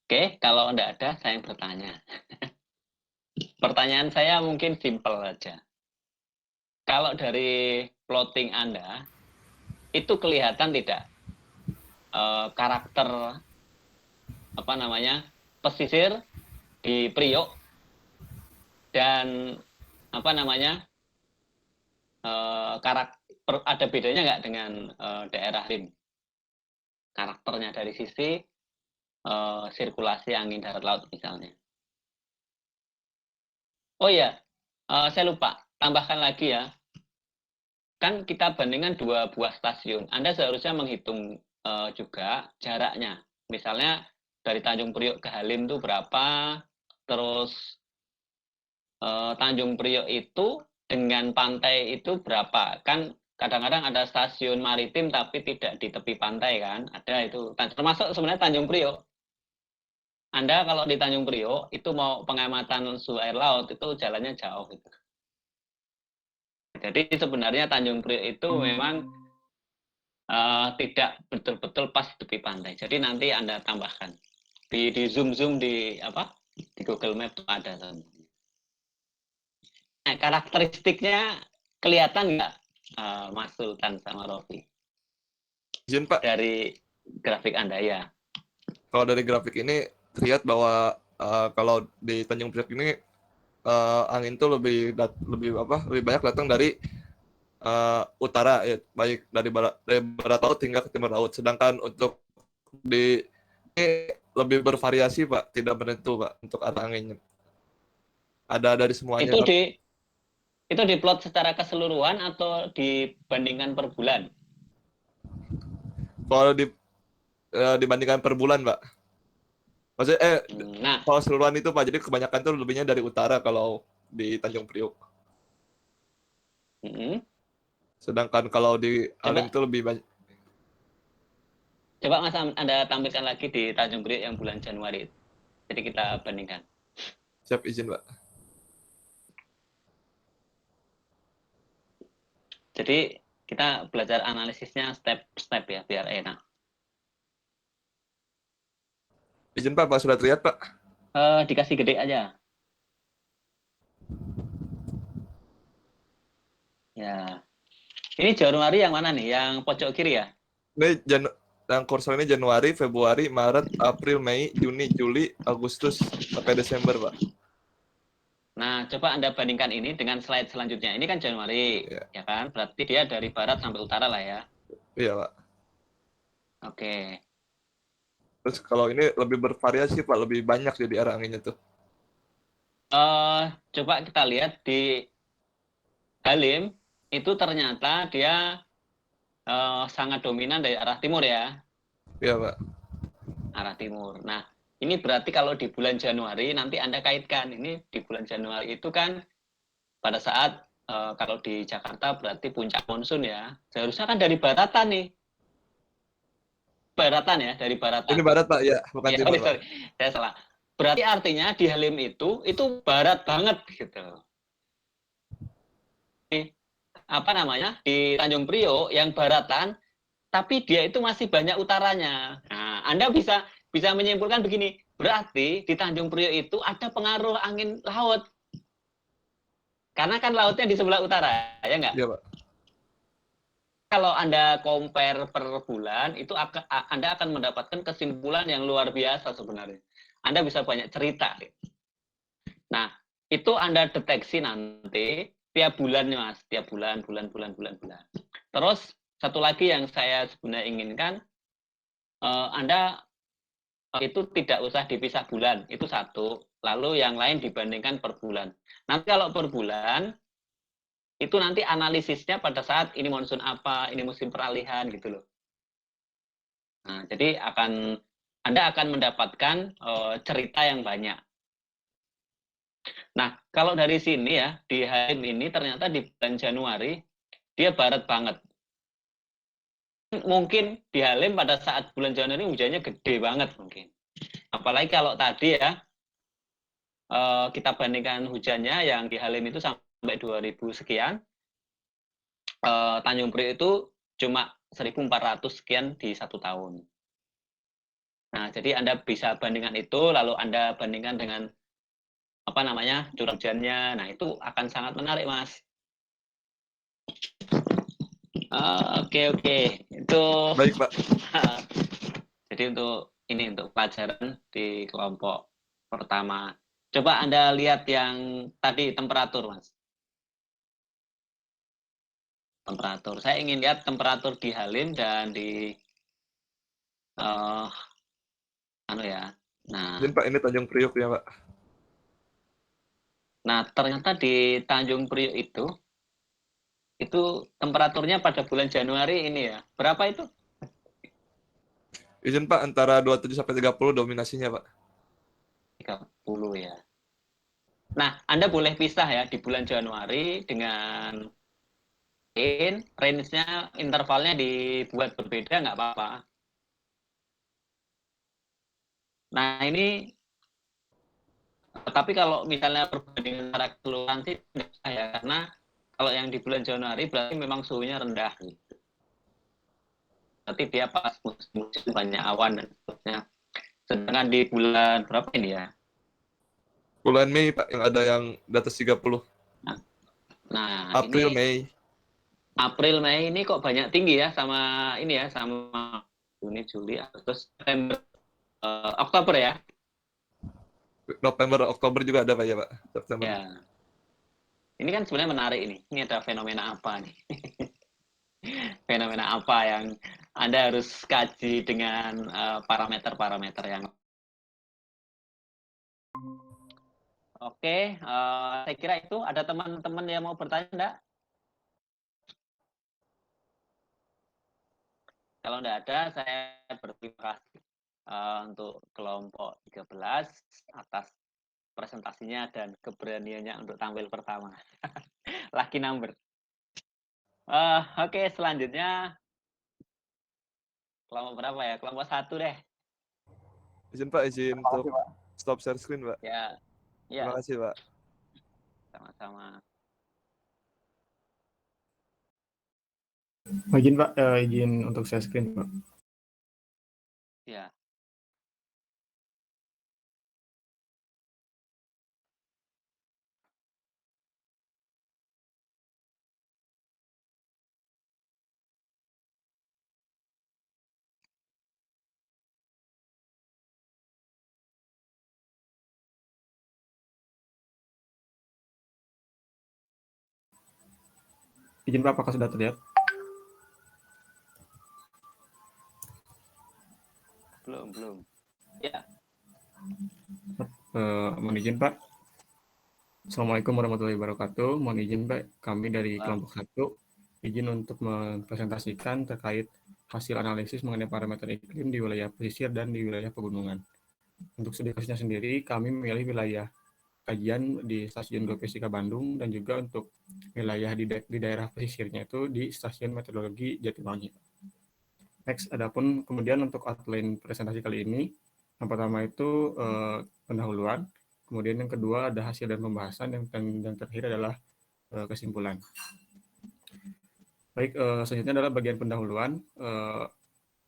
Oke, kalau enggak ada, saya yang bertanya. Pertanyaan saya mungkin simpel saja. Kalau dari plotting Anda, itu kelihatan tidak karakter apa namanya pesisir di Priok dan apa namanya karakter ada bedanya nggak dengan daerah lain? Karakternya dari sisi sirkulasi angin darat laut misalnya. Oh iya, saya lupa tambahkan lagi ya. Kan kita bandingkan 2 buah stasiun. Anda seharusnya menghitung juga jaraknya. Misalnya dari Tanjung Priok ke Halim itu berapa, terus Tanjung Priok itu dengan pantai itu berapa? Kan kadang-kadang ada stasiun maritim tapi tidak di tepi pantai kan? Ada itu. Termasuk sebenarnya Tanjung Priok. Anda kalau di Tanjung Priok itu mau pengamatan suhu air laut itu jalannya jauh gitu. Jadi sebenarnya Tanjung Priok itu memang tidak betul-betul pas di tepi pantai. Jadi nanti Anda tambahkan di zoom di apa? Di Google Map tuh ada. Nah, karakteristiknya kelihatan nggak Mas Sultan sama Rofi Izin Pak, dari grafik Anda ya? kalau dari grafik ini terlihat bahwa kalau di Tanjung Priok ini angin tuh lebih banyak datang dari utara, ya, baik dari barat laut hingga ke timur laut. Sedangkan untuk di ini lebih bervariasi Pak, tidak menentu Pak untuk arah anginnya. Ada dari semuanya Itu Pak. itu diplot secara keseluruhan atau dibandingkan per bulan? Kalau dibandingkan per bulan Pak. Maksudnya Nah, kalau keseluruhan itu Pak, jadi kebanyakan tuh lebihnya dari utara kalau di Tanjung Priok. Sedangkan kalau di Halim itu lebih banyak. coba Mas Anda tampilkan lagi di Tanjung Priok yang bulan Januari. Jadi kita bandingkan. Siap, izin Pak. Jadi kita belajar analisisnya step-step ya biar enak. Izin Pak, sudah terlihat Pak? Dikasih gede aja. Ya. Ini Januari yang mana nih? Yang pojok kiri ya? Ini yang kursor ini Januari, Februari, Maret, April, Mei, Juni, Juli, Agustus sampai Desember Pak. Nah, coba Anda bandingkan ini dengan slide selanjutnya. Ini kan Januari, ya kan? Berarti dia dari barat sampai utara lah ya. Iya Pak. Oke. Terus kalau ini lebih bervariasi Pak, lebih banyak jadi arah anginnya tuh. Coba kita lihat di Halim, itu ternyata dia sangat dominan dari arah timur ya. Iya Pak. Arah timur. Nah, ini berarti kalau di bulan Januari, nanti Anda kaitkan. Ini di bulan Januari itu kan pada saat kalau di Jakarta berarti puncak monsun ya. Seharusnya kan dari baratan nih. Baratan ya, dari baratan. Ini barat Pak, ya, bukan Ya, timur sorry, Pak. saya salah. Berarti artinya di Halim itu barat banget gitu. Apa namanya? Di Tanjung Priok yang baratan, tapi dia itu masih banyak utaranya. Nah, Anda bisa menyimpulkan begini, berarti di Tanjung Priok itu ada pengaruh angin laut. Karena kan lautnya di sebelah utara, ya enggak? Iya Pak. Kalau Anda compare per bulan, itu Anda akan mendapatkan kesimpulan yang luar biasa sebenarnya. Anda bisa banyak cerita. Nah, itu Anda deteksi nanti tiap bulan nih Mas, tiap bulan. Terus satu lagi yang saya sebenarnya inginkan, Anda itu tidak usah dipisah bulan, itu satu. Lalu yang lain dibandingkan per bulan. Nanti kalau per bulan, itu nanti analisisnya pada saat ini monsun apa, ini musim peralihan gitu loh. Nah, jadi Anda akan mendapatkan cerita yang banyak. Nah, kalau dari sini ya, di Halim ini ternyata di bulan Januari, dia barat banget. Mungkin di Halim pada saat bulan Januari hujannya gede banget mungkin. Apalagi kalau tadi ya, kita bandingkan hujannya yang di Halim itu sampai 2000 sekian, Tanjung Priok itu cuma 1400 sekian di 1 tahun. Nah, jadi Anda bisa bandingkan itu, lalu Anda bandingkan dengan apa namanya curah hujannya. Nah, itu akan sangat menarik, Mas. Oke. Itu Baik Pak. jadi untuk pelajaran di kelompok pertama. Coba Anda lihat yang tadi temperatur, Mas. Temperatur. Saya ingin lihat temperatur di Halim dan di Nah, Izin Pak, ini Tanjung Priok ya Pak. Nah, ternyata di Tanjung Priok itu temperaturnya pada bulan Januari ini ya. Berapa itu? Izin Pak, antara 27 sampai 30 dominasinya Pak. 30 ya. Nah, Anda boleh pisah ya di bulan Januari dengan range-nya, intervalnya dibuat berbeda nggak apa-apa. Nah, ini tapi kalau misalnya perbandingan secara keseluruhan sih tidak bisa ya, karena kalau yang di bulan Januari berarti memang suhunya rendah. Gitu. Berarti dia pas musim banyak awan dan seterusnya. Sedangkan di bulan berapa ini ya? Bulan Mei, Pak, yang ada yang di atas 30. Nah, April, ini Mei. April, Mei ini kok banyak tinggi ya sama ini ya, sama Juni, Juli, Agustus, September, Oktober ya. November, Oktober juga ada, Pak, ya, Pak? September. Ya, ini kan sebenarnya menarik ini. Ini ada fenomena apa nih? Fenomena apa yang Anda harus kaji dengan parameter-parameter yang Oke, saya kira itu. Ada teman-teman yang mau bertanya enggak? Kalau enggak ada, saya berterima kasih untuk kelompok 13 atas presentasinya dan keberaniannya untuk tampil pertama. Lucky number. Oke, selanjutnya kelompok berapa ya? Kelompok 1 deh. Izin, Pak, izin Terima untuk kasih, Pak. stop share screen, Pak. Ya, Terima ya, kasih, Pak. sama-sama. Izin Pak, izin untuk share screen Pak. Ya. Izin Pak, apakah sudah terlihat? Belum. Ya. Mohon izin Pak. Assalamualaikum warahmatullahi wabarakatuh. Mohon izin Pak, kami dari kelompok 1 izin untuk mempresentasikan terkait hasil analisis mengenai parameter iklim di wilayah pesisir dan di wilayah pegunungan. Untuk studi kasusnya sendiri, kami memilih wilayah kajian di Stasiun Geofisika Bandung dan juga untuk wilayah di daerah pesisirnya itu di Stasiun Meteorologi Jatiwangi. Next, adapun kemudian untuk outline presentasi kali ini, yang pertama itu pendahuluan, kemudian yang kedua ada hasil dan pembahasan, dan terakhir adalah kesimpulan. Baik, selanjutnya adalah bagian pendahuluan.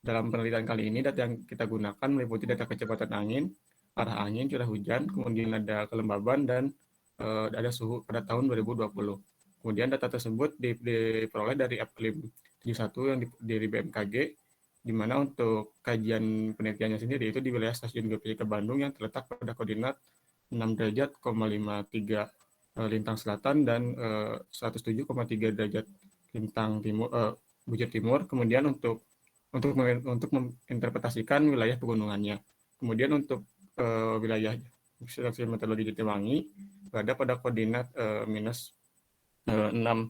Dalam penelitian kali ini, data yang kita gunakan meliputi data kecepatan angin, arah angin, curah hujan, kemudian ada kelembaban, dan ada suhu pada tahun 2020. Kemudian data tersebut diperoleh dari Applim 71 yang dari BMKG, di mana untuk kajian penelitiannya sendiri itu di wilayah Stasiun Geofisika Bandung yang terletak pada koordinat 6 derajat, 53 lintang selatan dan 107,3 derajat lintang timur, bujur timur. Kemudian untuk menginterpretasikan wilayah pegunungannya. Kemudian untuk wilayah Stasiun Meteorologi Jatiwangi berada pada koordinat minus 6,4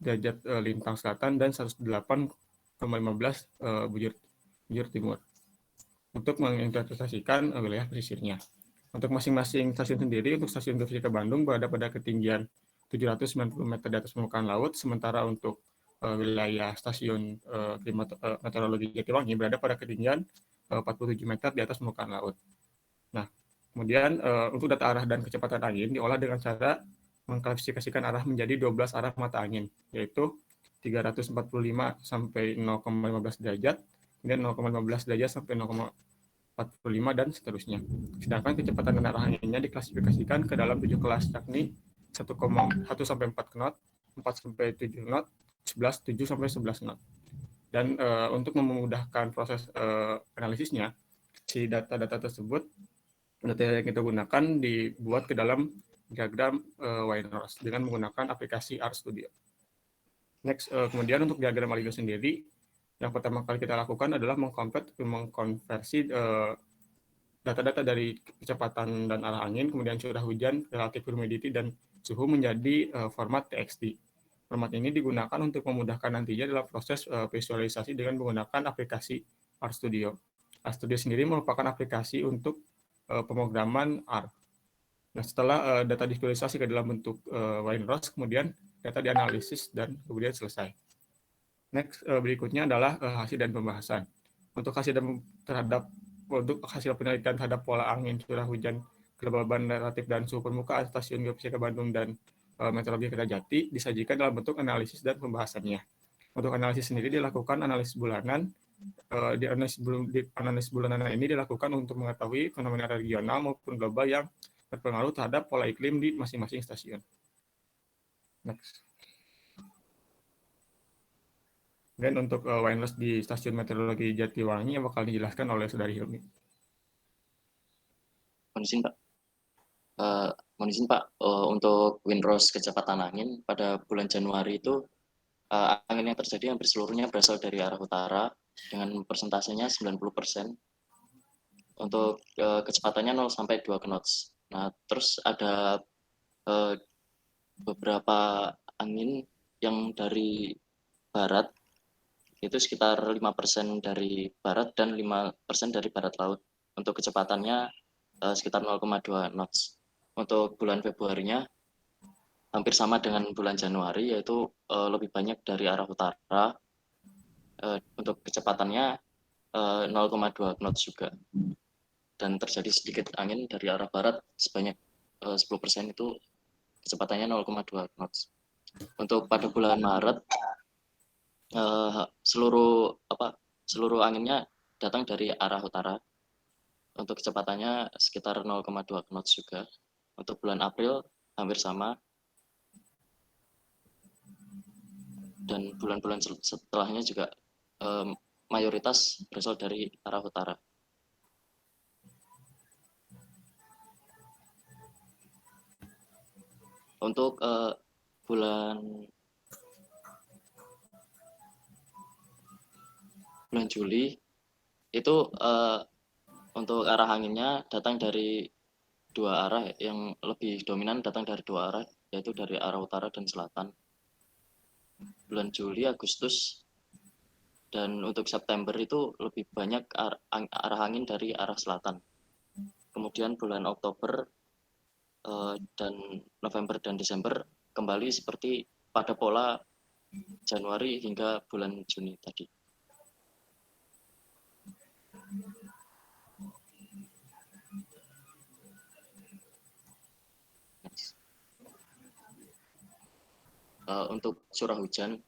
derajat lintang selatan dan 108,15 bujur timur untuk menginterpretasikan wilayah pesisirnya. Untuk masing-masing stasiun sendiri, untuk Stasiun Geofisika Bandung berada pada ketinggian 790 meter di atas permukaan laut, sementara untuk wilayah Stasiun Meteorologi Jatiwangi berada pada ketinggian 47 meter di atas permukaan laut. Nah, kemudian untuk data arah dan kecepatan angin diolah dengan cara mengklasifikasikan arah menjadi 12 arah mata angin, yaitu 345 sampai 0,15 derajat, kemudian 0,15 derajat sampai 0,45 dan seterusnya. Sedangkan kecepatan dan arah anginnya diklasifikasikan ke dalam 7 kelas, yakni 1 sampai 4 knot, 4 sampai 7 knot, 11, 7 sampai 11 knot. Dan untuk memudahkan proses analisisnya, si data-data tersebut, data yang kita gunakan dibuat ke dalam diagram Wine-Ross dengan menggunakan aplikasi RStudio. Next, kemudian untuk diagram Aligo sendiri, yang pertama kali kita lakukan adalah mengkonversi data-data dari kecepatan dan arah angin, kemudian curah hujan, relative humidity, dan suhu menjadi format TXT. Format ini digunakan untuk memudahkan nantinya dalam proses visualisasi dengan menggunakan aplikasi RStudio. RStudio sendiri merupakan aplikasi untuk pemrograman R. Nah, setelah data divisualisasi ke dalam bentuk Wine-Rost, kemudian data dianalisis dan kemudian selesai. Next, berikutnya adalah hasil dan pembahasan. Untuk hasil penelitian terhadap pola angin, curah hujan, kelembaban relatif dan suhu permukaan Stasiun Geofisika Bandung dan Meteorologi Kertajati disajikan dalam bentuk analisis dan pembahasannya. Untuk analisis sendiri dilakukan analisis bulanan. Di analisis bulanan ini dilakukan untuk mengetahui fenomena regional maupun global yang berpengaruh terhadap pola iklim di masing-masing stasiun. Next. Dan untuk Wine-Rost di Stasiun Meteorologi Jatiwangi yang bakal dijelaskan oleh Saudari Hilmi. Mohon izin Pak, untuk Windrost kecepatan angin pada bulan Januari itu angin yang terjadi hampir seluruhnya berasal dari arah utara dengan persentasenya 90%. Untuk kecepatannya 0 sampai 2 knots. Nah, terus ada beberapa angin yang dari barat itu sekitar 5% dari barat dan 5% dari barat laut. Untuk kecepatannya sekitar 0,2 knots. Untuk bulan Februarinya hampir sama dengan bulan Januari, yaitu lebih banyak dari arah utara. Untuk kecepatannya 0,2 knots juga. Dan terjadi sedikit angin dari arah barat sebanyak 10% itu kecepatannya 0,2 knots. Untuk pada bulan Maret seluruh anginnya datang dari arah utara. Untuk kecepatannya sekitar 0,2 knots juga. Untuk bulan April hampir sama. Dan bulan-bulan setelahnya juga mayoritas berasal dari arah utara. Untuk bulan Juli itu untuk arah anginnya datang dari dua arah, yang lebih dominan datang dari dua arah, yaitu dari arah utara dan selatan. Bulan Juli, Agustus, dan untuk September itu lebih banyak arah angin dari arah selatan. Kemudian bulan Oktober dan November dan Desember kembali seperti pada pola Januari hingga bulan Juni tadi. Untuk curah hujan,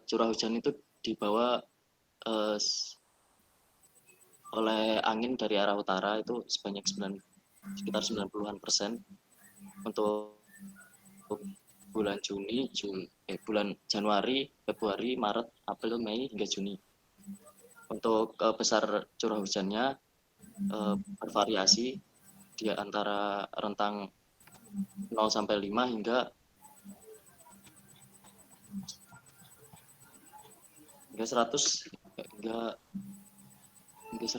curah hujan itu dibawa oleh angin dari arah utara itu sebanyak sekitar 90%. Untuk bulan bulan Januari, Februari, Maret, April, Mei hingga Juni. Untuk besar curah hujannya bervariasi di antara rentang 0 sampai 5 hingga 100 hingga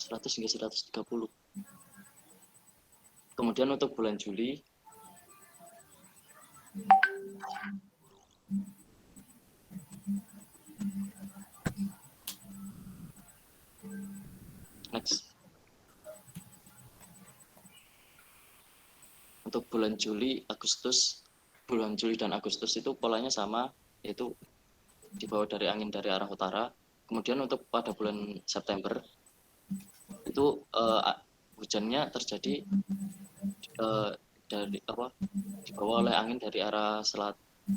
130. Kemudian untuk bulan Juli Untuk bulan Juli dan Agustus itu polanya sama, yaitu dibawa dari angin dari arah utara. Kemudian untuk pada bulan September itu hujannya terjadi dibawa oleh angin dari arah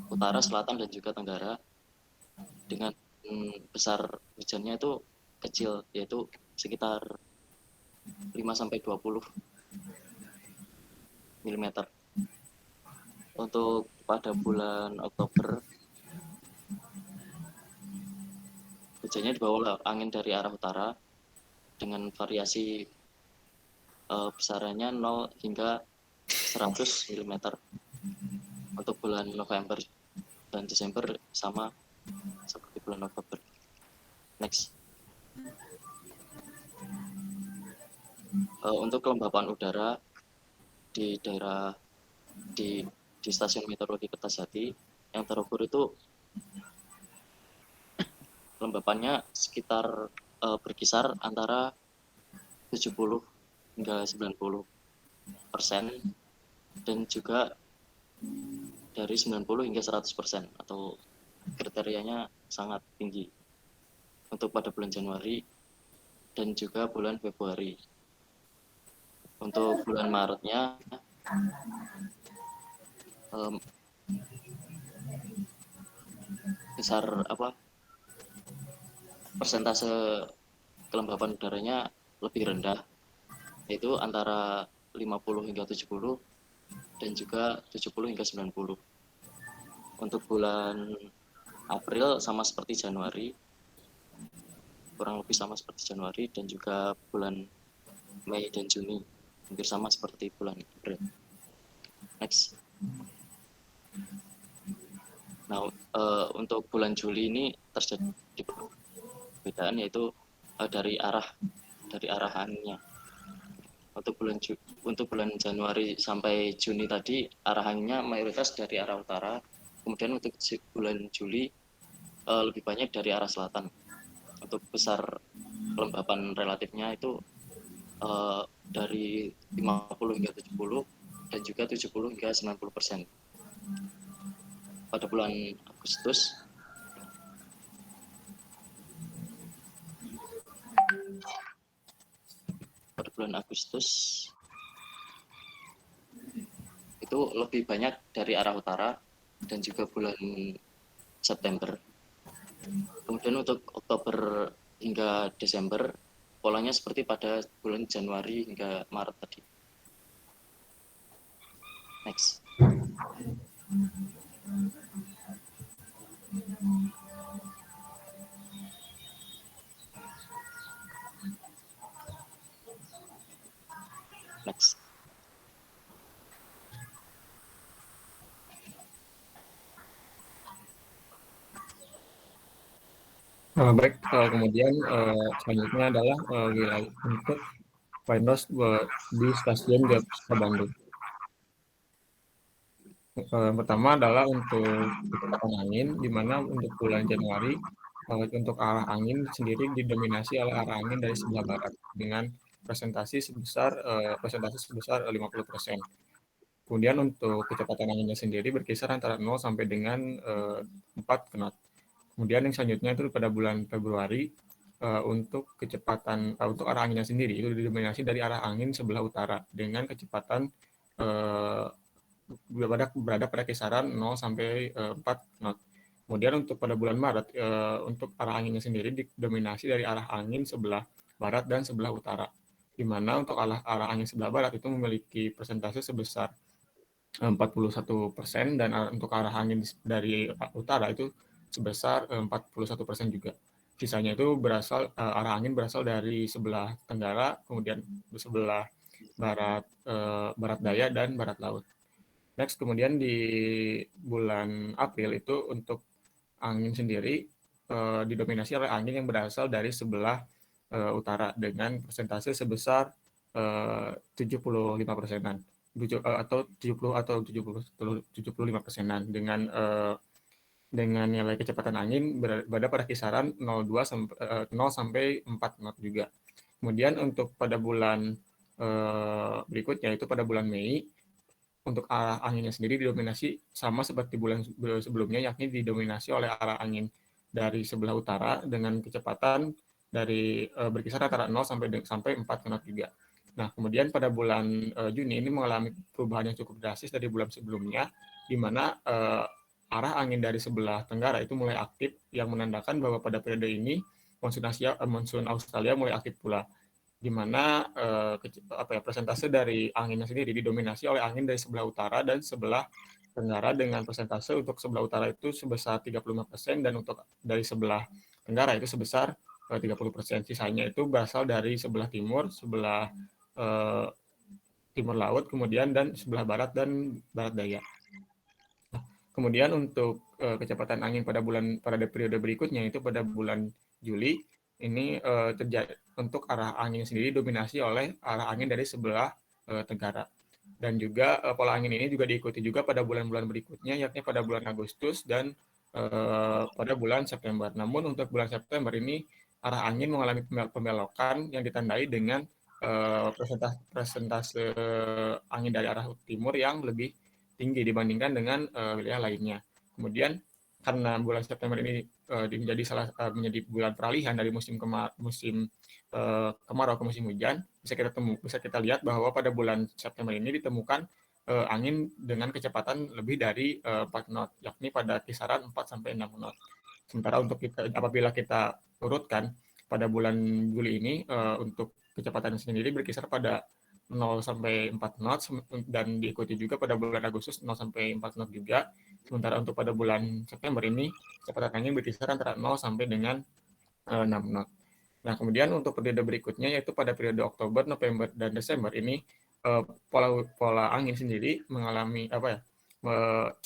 utara, selatan dan juga tenggara, dengan besar hujannya itu kecil, yaitu sekitar 5 sampai 20 mm. Untuk pada bulan Oktober hujannya dibawa angin dari arah utara dengan variasi besarannya 0 hingga 100 mm. Untuk bulan November dan Desember sama seperti bulan Oktober. Next. Untuk kelembapan udara di daerah di Stasiun Meteorologi Kertajati yang terukur itu kelembapannya sekitar berkisar antara 70 hingga 90%, dan juga dari 90 hingga 100%, atau kriterianya sangat tinggi untuk pada bulan Januari dan juga bulan Februari. Untuk bulan Maretnya besar persentase kelembapan udaranya lebih rendah, yaitu antara 50 hingga 70 dan juga 70 hingga 90. Untuk bulan April sama seperti Januari, kurang lebih sama seperti Januari, dan juga bulan Mei dan Juni hampir sama seperti bulan April. Next. Nah, untuk bulan Juli ini terjadi perbedaan, yaitu dari arah anginnya. Untuk bulan Januari sampai Juni tadi arah anginnya mayoritas dari arah utara. Kemudian untuk bulan Juli lebih banyak dari arah selatan. Untuk besar kelembapan relatifnya itu dari 50 hingga 70 dan juga 70 hingga 90%. Pada bulan Agustus itu lebih banyak dari arah utara dan juga bulan September. Kemudian untuk Oktober hingga Desember polanya seperti pada bulan Januari hingga Maret tadi. Next. Next. Baik, kemudian selanjutnya adalah wilayah untuk Windows di stasiun Geofisika Bandung. Pertama adalah untuk kecepatan angin, di mana untuk bulan Januari untuk arah angin sendiri didominasi oleh arah angin dari sebelah barat dengan presentasi sebesar 50%. Kemudian untuk kecepatan anginnya sendiri berkisar antara 0 sampai dengan 4 knot. Kemudian yang selanjutnya itu pada bulan Februari untuk kecepatan untuk arah anginnya sendiri itu didominasi dari arah angin sebelah utara dengan kecepatan berada pada kisaran 0 sampai 4 knot. Kemudian untuk pada bulan Maret untuk arah anginnya sendiri didominasi dari arah angin sebelah barat dan sebelah utara. Di mana untuk arah angin sebelah barat itu memiliki persentase sebesar 41% dan untuk arah angin dari utara itu sebesar 41% juga. Sisanya itu arah angin berasal dari sebelah tenggara, kemudian sebelah barat daya dan barat laut. Next, kemudian di bulan April itu untuk angin sendiri didominasi oleh angin yang berasal dari sebelah utara dengan persentase sebesar 75%-an atau 75%-an dengan nilai kecepatan angin berada pada kisaran 0 sampai 4 knot juga. Kemudian untuk pada bulan berikutnya itu pada bulan Mei untuk arah anginnya sendiri didominasi sama seperti bulan sebelumnya, yakni didominasi oleh arah angin dari sebelah utara dengan kecepatan dari berkisar antara 0 sampai 4 knot juga. Nah, kemudian pada bulan Juni ini mengalami perubahan yang cukup drastis dari bulan sebelumnya, di mana arah angin dari sebelah tenggara itu mulai aktif, yang menandakan bahwa pada periode ini monsun Australia mulai aktif pula, di mana persentase dari anginnya sendiri didominasi oleh angin dari sebelah utara dan sebelah tenggara dengan persentase untuk sebelah utara itu sebesar 35% dan untuk dari sebelah tenggara itu sebesar 30%. Sisanya itu berasal dari sebelah timur, sebelah timur laut, kemudian dan sebelah barat dan barat daya. Kemudian untuk kecepatan angin pada periode berikutnya itu pada bulan Juli ini terjadi untuk arah angin sendiri dominasi oleh arah angin dari sebelah tenggara. Dan juga pola angin ini juga diikuti juga pada bulan-bulan berikutnya, yakni pada bulan Agustus dan pada bulan September. Namun untuk bulan September ini arah angin mengalami pembelokan yang ditandai dengan persentase angin dari arah timur yang lebih tinggi dibandingkan dengan wilayah lainnya. Kemudian karena bulan September ini menjadi bulan peralihan dari musim kemarau ke musim hujan, bisa kita lihat bahwa pada bulan September ini ditemukan angin dengan kecepatan lebih dari 4 knot, yakni pada kisaran 4 sampai 6 knot. Sementara untuk apabila kita urutkan pada bulan Juli ini untuk kecepatan sendiri berkisar pada 0 sampai 4 knot dan diikuti juga pada bulan Agustus 0 sampai 4 knot juga. Sementara untuk pada bulan September ini kecepatan angin berkisar antara 0 sampai dengan 6 knot. Nah, kemudian untuk periode berikutnya yaitu pada periode Oktober, November, dan Desember ini pola angin sendiri mengalami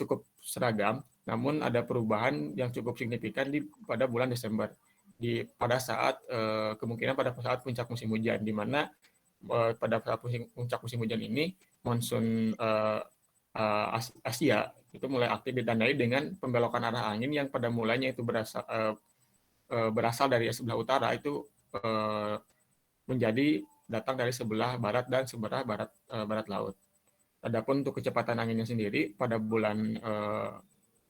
cukup seragam, namun ada perubahan yang cukup signifikan pada bulan Desember pada saat kemungkinan pada saat puncak musim hujan, di mana pada saat puncak musim hujan ini monsun Asia itu mulai aktif ditandai dengan pembelokan arah angin yang pada mulanya itu berasal dari sebelah utara itu menjadi datang dari sebelah barat dan sebelah barat laut. Adapun untuk kecepatan anginnya sendiri pada bulan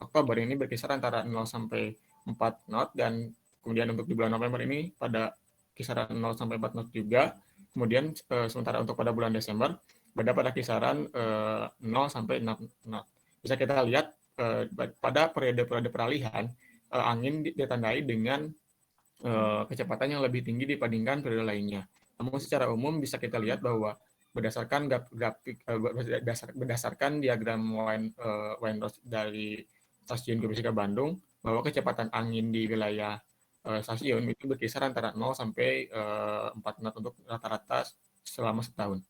Oktober ini berkisar antara 0 sampai 4 knot dan kemudian untuk di bulan November ini pada kisaran 0 sampai 4 knot juga. Kemudian sementara untuk pada bulan Desember berada pada kisaran 0 sampai 6 knot. Bisa kita lihat pada periode-periode peralihan angin ditandai dengan kecepatan yang lebih tinggi dibandingkan periode lainnya. Namun secara umum bisa kita lihat bahwa berdasarkan diagram Windross dari Stasiun Geofisika Bandung, bahwa kecepatan angin di wilayah stasiun itu berkisar antara 0 sampai 4 knot untuk rata-rata selama setahun.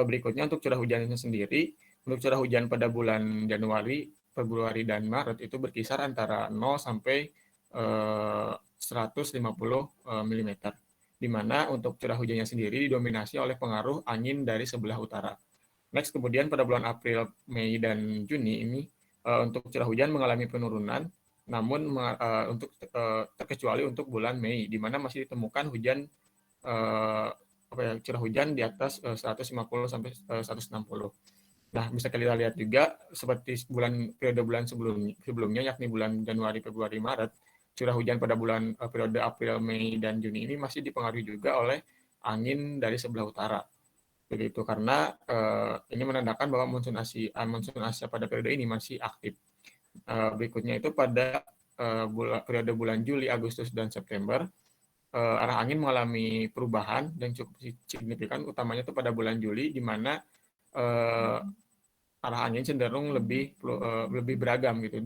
Berikutnya untuk curah hujannya sendiri, untuk curah hujan pada bulan Januari, Februari, dan Maret itu berkisar antara 0 sampai 150 mm, di mana untuk curah hujannya sendiri didominasi oleh pengaruh angin dari sebelah utara. Next, kemudian pada bulan April, Mei, dan Juni ini untuk curah hujan mengalami penurunan, namun terkecuali untuk bulan Mei, di mana masih ditemukan hujan curah hujan di atas 150 sampai 160. Nah, bisa kita lihat juga seperti periode bulan sebelumnya, yakni bulan Januari, Februari, Maret, curah hujan pada periode April, Mei, dan Juni ini masih dipengaruhi juga oleh angin dari sebelah utara. Begitu, karena ini menandakan bahwa monsun Asia pada periode ini masih aktif. Berikutnya itu pada periode bulan Juli, Agustus, dan September, arah angin mengalami perubahan dan cukup signifikan, utamanya itu pada bulan Juli, di mana arah angin cenderung lebih beragam gitu,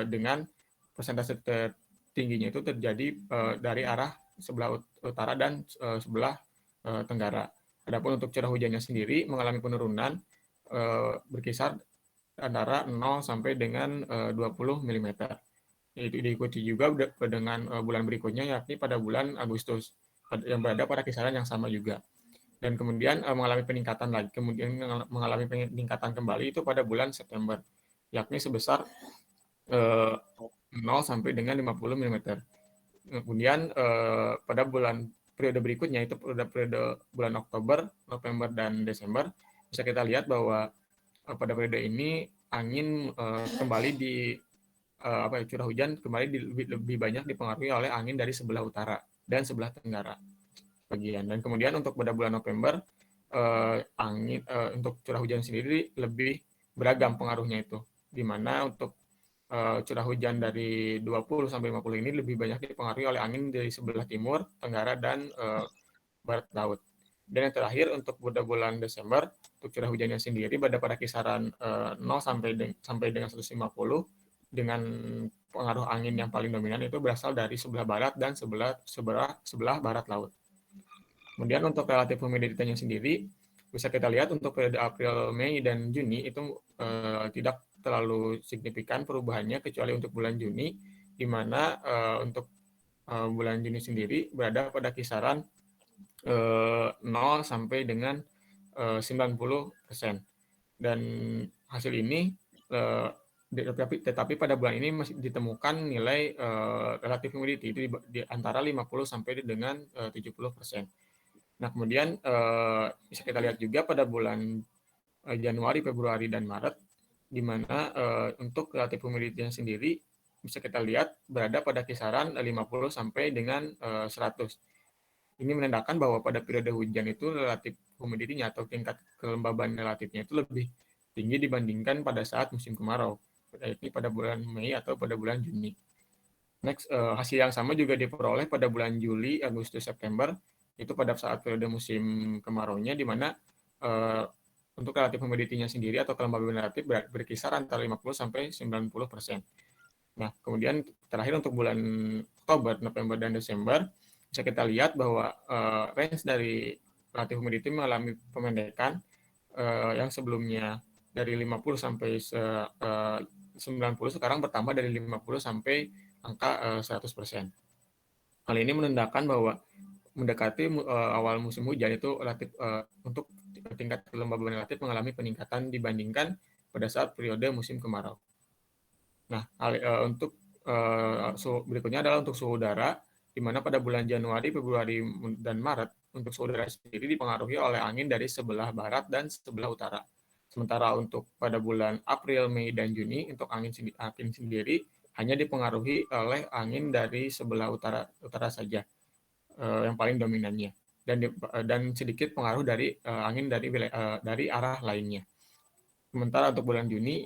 dengan persentase tertingginya itu terjadi dari arah sebelah utara dan sebelah tenggara. Adapun untuk curah hujannya sendiri mengalami penurunan berkisar antara 0 sampai dengan 20 mm. Itu diikuti juga dengan bulan berikutnya, yakni pada bulan Agustus, yang berada pada kisaran yang sama juga. Dan kemudian mengalami peningkatan kembali itu pada bulan September, yakni sebesar 0 sampai dengan 50 mm. Kemudian pada periode berikutnya itu periode bulan Oktober, November, dan Desember, bisa kita lihat bahwa pada periode ini angin kembali curah hujan kembali lebih banyak dipengaruhi oleh angin dari sebelah utara dan sebelah tenggara bagian. Dan kemudian untuk pada bulan November angin untuk curah hujan sendiri lebih beragam pengaruhnya itu, di mana untuk curah hujan dari 20 sampai 50 ini lebih banyak dipengaruhi oleh angin dari sebelah timur, tenggara, dan barat laut. Dan yang terakhir untuk pada bulan Desember, untuk curah hujannya sendiri pada kisaran 0 sampai dengan 150, dengan pengaruh angin yang paling dominan itu berasal dari sebelah barat dan sebelah barat laut. Kemudian untuk relatif humiditasnya sendiri, bisa kita lihat untuk periode April, Mei, dan Juni itu tidak terlalu signifikan perubahannya, kecuali untuk bulan Juni, di mana untuk bulan Juni sendiri berada pada kisaran 0 sampai dengan 90%. Dan hasil ini tetapi pada bulan ini masih ditemukan nilai relative humidity itu di antara 50 sampai dengan 70%. Nah, kemudian bisa kita lihat juga pada bulan Januari, Februari, dan Maret, di mana untuk relative humidity-nya sendiri bisa kita lihat berada pada kisaran 50 sampai dengan 100. Ini menandakan bahwa pada periode hujan itu relatif humidity-nya atau tingkat kelembaban relatifnya itu lebih tinggi dibandingkan pada saat musim kemarau, yaitu pada bulan Mei atau pada bulan Juni. Next, hasil yang sama juga diperoleh pada bulan Juli, Agustus, September, itu pada saat periode musim kemarau-nya, di mana untuk relatif humidity-nya sendiri atau kelembaban relatif berkisar antara 50 sampai 90%. Nah, kemudian terakhir untuk bulan Oktober, November, dan Desember, bisa kita lihat bahwa range dari relative humidity mengalami pemendekan yang sebelumnya dari 50 sampai 90 sekarang bertambah dari 50 sampai angka 100%. Hal ini menandakan bahwa mendekati awal musim hujan itu relatif untuk tingkat kelembaban relatif mengalami peningkatan dibandingkan pada saat periode musim kemarau. Nah, untuk suhu berikutnya adalah untuk suhu udara, di mana pada bulan Januari, Februari, dan Maret untuk suhu udara sendiri dipengaruhi oleh angin dari sebelah barat dan sebelah utara. Sementara untuk pada bulan April, Mei, dan Juni untuk angin sendiri hanya dipengaruhi oleh angin dari sebelah utara saja, yang paling dominannya, dan sedikit pengaruh dari angin dari arah lainnya. Sementara untuk bulan Juni,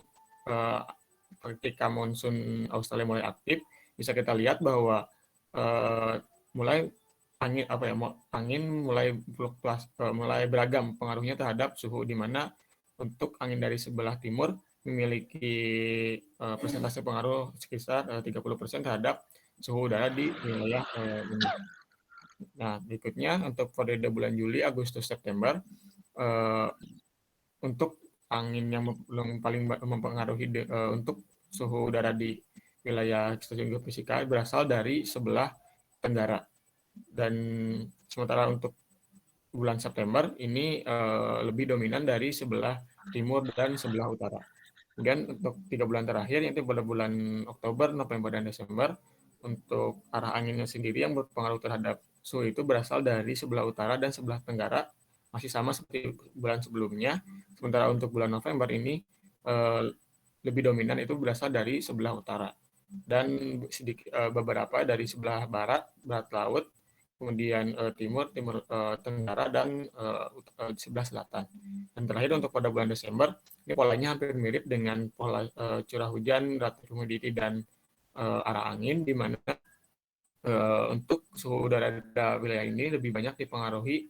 ketika monsun Australia mulai aktif, bisa kita lihat bahwa mulai angin mulai beragam pengaruhnya terhadap suhu, di mana untuk angin dari sebelah timur memiliki persentase pengaruh sekitar 30% terhadap suhu udara di wilayah ini. Nah, berikutnya untuk periode bulan Juli, Agustus, September, untuk angin yang paling mempengaruhi untuk suhu udara di wilayah stasiun geofisika berasal dari sebelah tenggara. Dan sementara untuk bulan September ini lebih dominan dari sebelah timur dan sebelah utara. Kemudian untuk 3 bulan terakhir, yaitu pada bulan Oktober, November, dan Desember, untuk arah anginnya sendiri yang berpengaruh terhadap suhu itu berasal dari sebelah utara dan sebelah tenggara, masih sama seperti bulan sebelumnya. Sementara untuk bulan November ini lebih dominan itu berasal dari sebelah utara, dan beberapa dari sebelah barat laut, kemudian timur tenggara, dan sebelah selatan. Dan terakhir untuk pada bulan Desember, ini polanya hampir mirip dengan pola curah hujan, relative humidity, dan arah angin, di mana untuk suhu udara wilayah ini lebih banyak dipengaruhi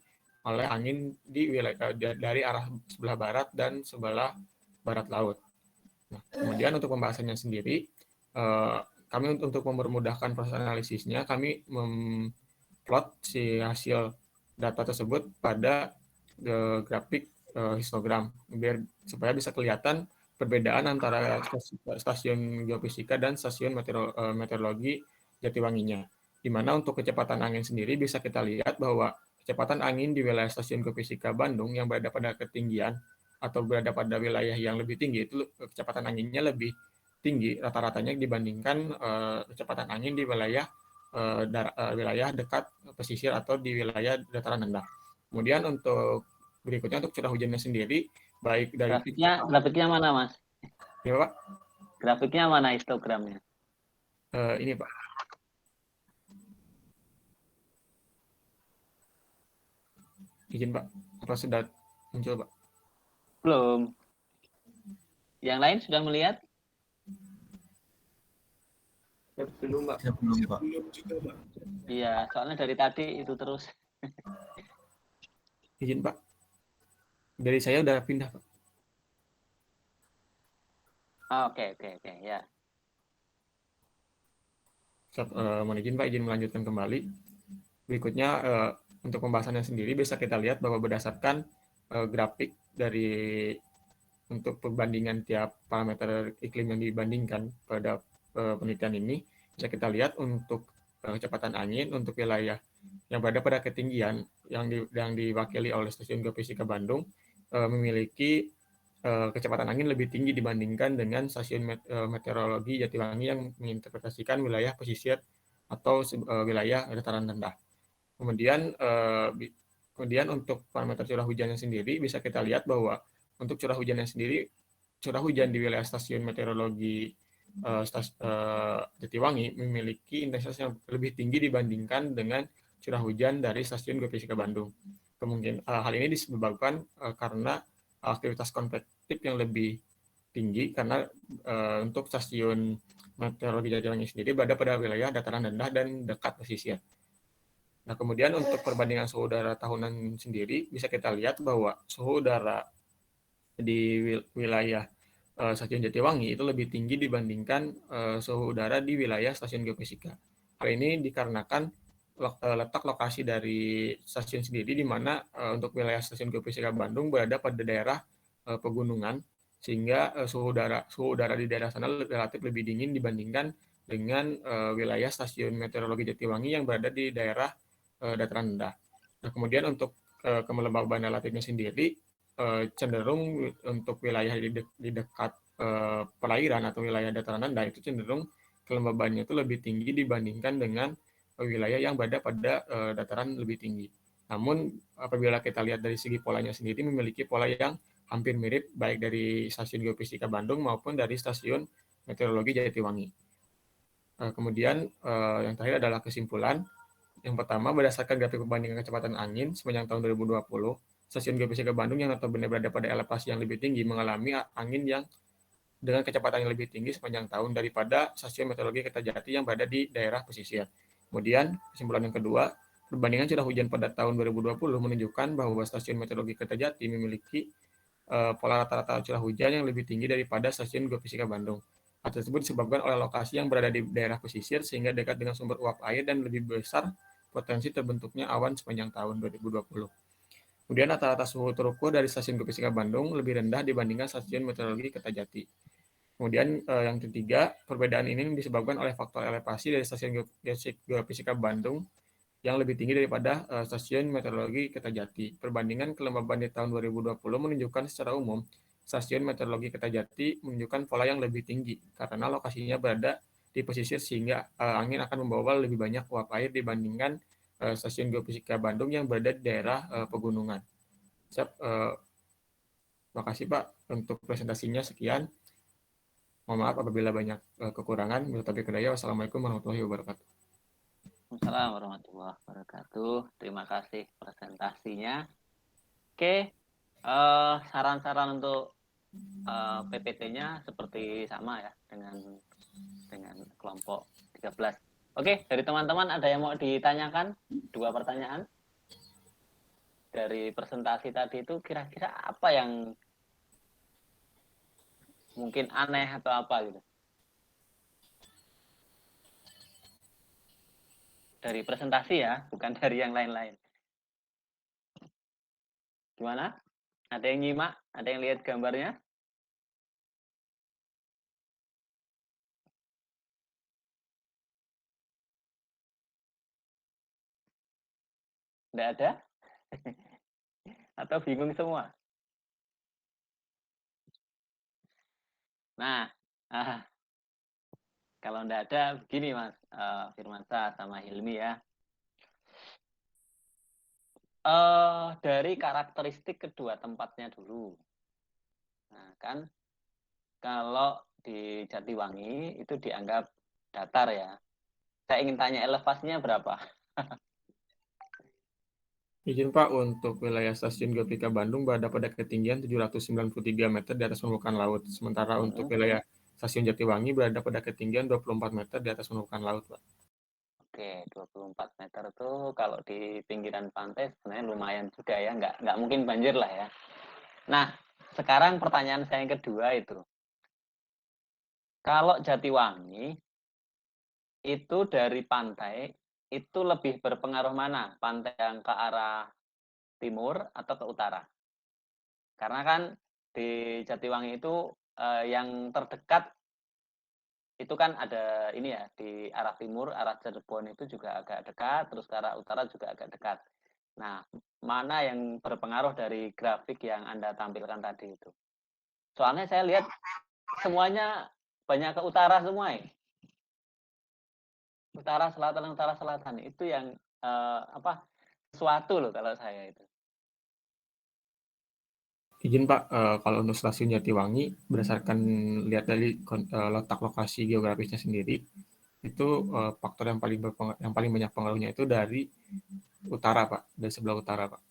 oleh angin di wilayah dari arah sebelah barat dan sebelah barat laut. Nah, kemudian untuk pembahasannya sendiri, kami untuk mempermudahkan proses analisisnya, kami memplot si hasil data tersebut pada grafik histogram, supaya bisa kelihatan perbedaan antara stasiun geofisika dan stasiun meteorologi Jatiwanginya. Di mana untuk kecepatan angin sendiri bisa kita lihat bahwa kecepatan angin di wilayah stasiun geofisika Bandung yang berada pada ketinggian atau berada pada wilayah yang lebih tinggi itu kecepatan anginnya lebih tinggi rata-ratanya dibandingkan kecepatan angin di wilayah wilayah dekat pesisir atau di wilayah dataran rendah. Kemudian untuk berikutnya untuk curah hujannya sendiri, baik dari grafiknya mana, Mas? Ya, Pak. Grafiknya mana histogramnya? Ini, Pak. Izin, Pak. Apa sudah muncul, Pak? Belum. Yang lain sudah melihat? Belum, Pak. Belum, Pak. Iya, soalnya dari tadi itu terus. Izin, Pak. Dari saya udah pindah, Pak. Oke, ya. Mohon izin, Pak, izin melanjutkan kembali. Berikutnya, untuk pembahasannya sendiri bisa kita lihat bahwa berdasarkan grafik dari untuk perbandingan tiap parameter iklim yang dibandingkan pada penelitian ini, bisa kita lihat untuk kecepatan angin untuk wilayah yang berada pada ketinggian yang diwakili oleh stasiun geofisika Bandung memiliki kecepatan angin lebih tinggi dibandingkan dengan stasiun meteorologi Jatiwangi yang menginterpretasikan wilayah pesisir atau wilayah dataran rendah. Kemudian untuk parameter curah hujannya sendiri bisa kita lihat bahwa untuk curah hujannya sendiri, curah hujan di wilayah stasiun meteorologi Jatiwangi memiliki intensitas yang lebih tinggi dibandingkan dengan curah hujan dari stasiun Geofisika Bandung. Hal ini disebabkan karena aktivitas konvektif yang lebih tinggi karena untuk stasiun meteorologi Jatiwangi sendiri berada pada wilayah dataran rendah dan dekat pesisir. Nah, kemudian untuk perbandingan suhu udara tahunan sendiri bisa kita lihat bahwa suhu udara di wilayah stasiun Jatiwangi itu lebih tinggi dibandingkan suhu udara di wilayah stasiun Geofisika. Hal ini dikarenakan letak lokasi dari stasiun sendiri di mana untuk wilayah stasiun Geofisika Bandung berada pada daerah pegunungan sehingga suhu udara di daerah sana relatif lebih dingin dibandingkan dengan wilayah stasiun meteorologi Jatiwangi yang berada di daerah dataran rendah. Nah, kemudian untuk kelembaban relatifnya sendiri cenderung untuk wilayah di dekat perairan atau wilayah dataran rendah itu cenderung kelembabannya itu lebih tinggi dibandingkan dengan wilayah yang berada pada dataran lebih tinggi. Namun apabila kita lihat dari segi polanya sendiri memiliki pola yang hampir mirip baik dari stasiun Geofisika Bandung maupun dari stasiun meteorologi Jatiwangi. Kemudian yang terakhir adalah kesimpulan. Yang pertama, berdasarkan grafik perbandingan kecepatan angin sepanjang tahun 2020, stasiun Geofisika Bandung yang notabene berada pada elevasi yang lebih tinggi mengalami angin yang dengan kecepatan yang lebih tinggi sepanjang tahun daripada stasiun meteorologi Kertajati yang berada di daerah pesisir. Kemudian, kesimpulan yang kedua, perbandingan curah hujan pada tahun 2020 menunjukkan bahwa stasiun meteorologi Kertajati memiliki pola rata-rata curah hujan yang lebih tinggi daripada stasiun Geofisika Bandung. Hal tersebut disebabkan oleh lokasi yang berada di daerah pesisir sehingga dekat dengan sumber uap air dan lebih besar potensi terbentuknya awan sepanjang tahun 2020. Kemudian rata-rata suhu terukur dari stasiun Geofisika Bandung lebih rendah dibandingkan stasiun meteorologi Kertajati. Kemudian yang ketiga, perbedaan ini disebabkan oleh faktor elevasi dari stasiun Geofisika Bandung yang lebih tinggi daripada stasiun meteorologi Kertajati. Perbandingan kelembaban di tahun 2020 menunjukkan secara umum stasiun meteorologi Kertajati menunjukkan pola yang lebih tinggi karena lokasinya berada di pesisir sehingga angin akan membawa lebih banyak uap air dibandingkan stasiun Geofisika Bandung yang berada di daerah pegunungan. Terima kasih Pak untuk presentasinya, sekian. Mohon maaf apabila banyak kekurangan. Wassalamualaikum warahmatullahi wabarakatuh. Waalaikumsalam warahmatullahi wabarakatuh. Terima kasih presentasinya. Oke, saran-saran untuk PPT-nya seperti sama ya dengan kelompok 13. Oke, dari teman-teman ada yang mau ditanyakan? 2 pertanyaan. Dari presentasi tadi itu kira-kira apa yang mungkin aneh atau apa gitu? Dari presentasi ya, bukan dari yang lain-lain. Gimana? Ada yang nyimak? Ada yang lihat gambarnya? Tidak ada? Atau bingung semua? Nah, kalau tidak ada, begini Mas Firmansyah sama Hilmi ya. Dari karakteristik kedua tempatnya dulu. Nah, kan kalau di Jatiwangi itu dianggap datar ya. Saya ingin tanya elevasinya berapa? Izin Pak, untuk wilayah stasiun Geofisika Bandung berada pada ketinggian 793 meter di atas permukaan laut. Sementara untuk wilayah stasiun Jatiwangi berada pada ketinggian 24 meter di atas permukaan laut, Pak. Oke, 24 meter itu kalau di pinggiran pantai sebenarnya lumayan juga ya. Nggak mungkin banjir lah ya. Nah, sekarang pertanyaan saya yang kedua itu. Kalau Jatiwangi itu dari pantai itu lebih berpengaruh mana? Pantai yang ke arah timur atau ke utara? Karena kan di Jatiwangi itu yang terdekat itu kan ada ini ya, di arah timur, arah Cirebon itu juga agak dekat, terus ke arah utara juga agak dekat. Nah, mana yang berpengaruh dari grafik yang Anda tampilkan tadi itu? Soalnya saya lihat semuanya banyak ke utara semua ya. Utara selatan itu yang sesuatu loh kalau saya itu. Izin Pak, kalau untuk stasiun Jatiwangi berdasarkan lihat dari letak lokasi geografisnya sendiri, itu faktor yang paling banyak pengaruhnya itu dari utara Pak, dari sebelah utara Pak.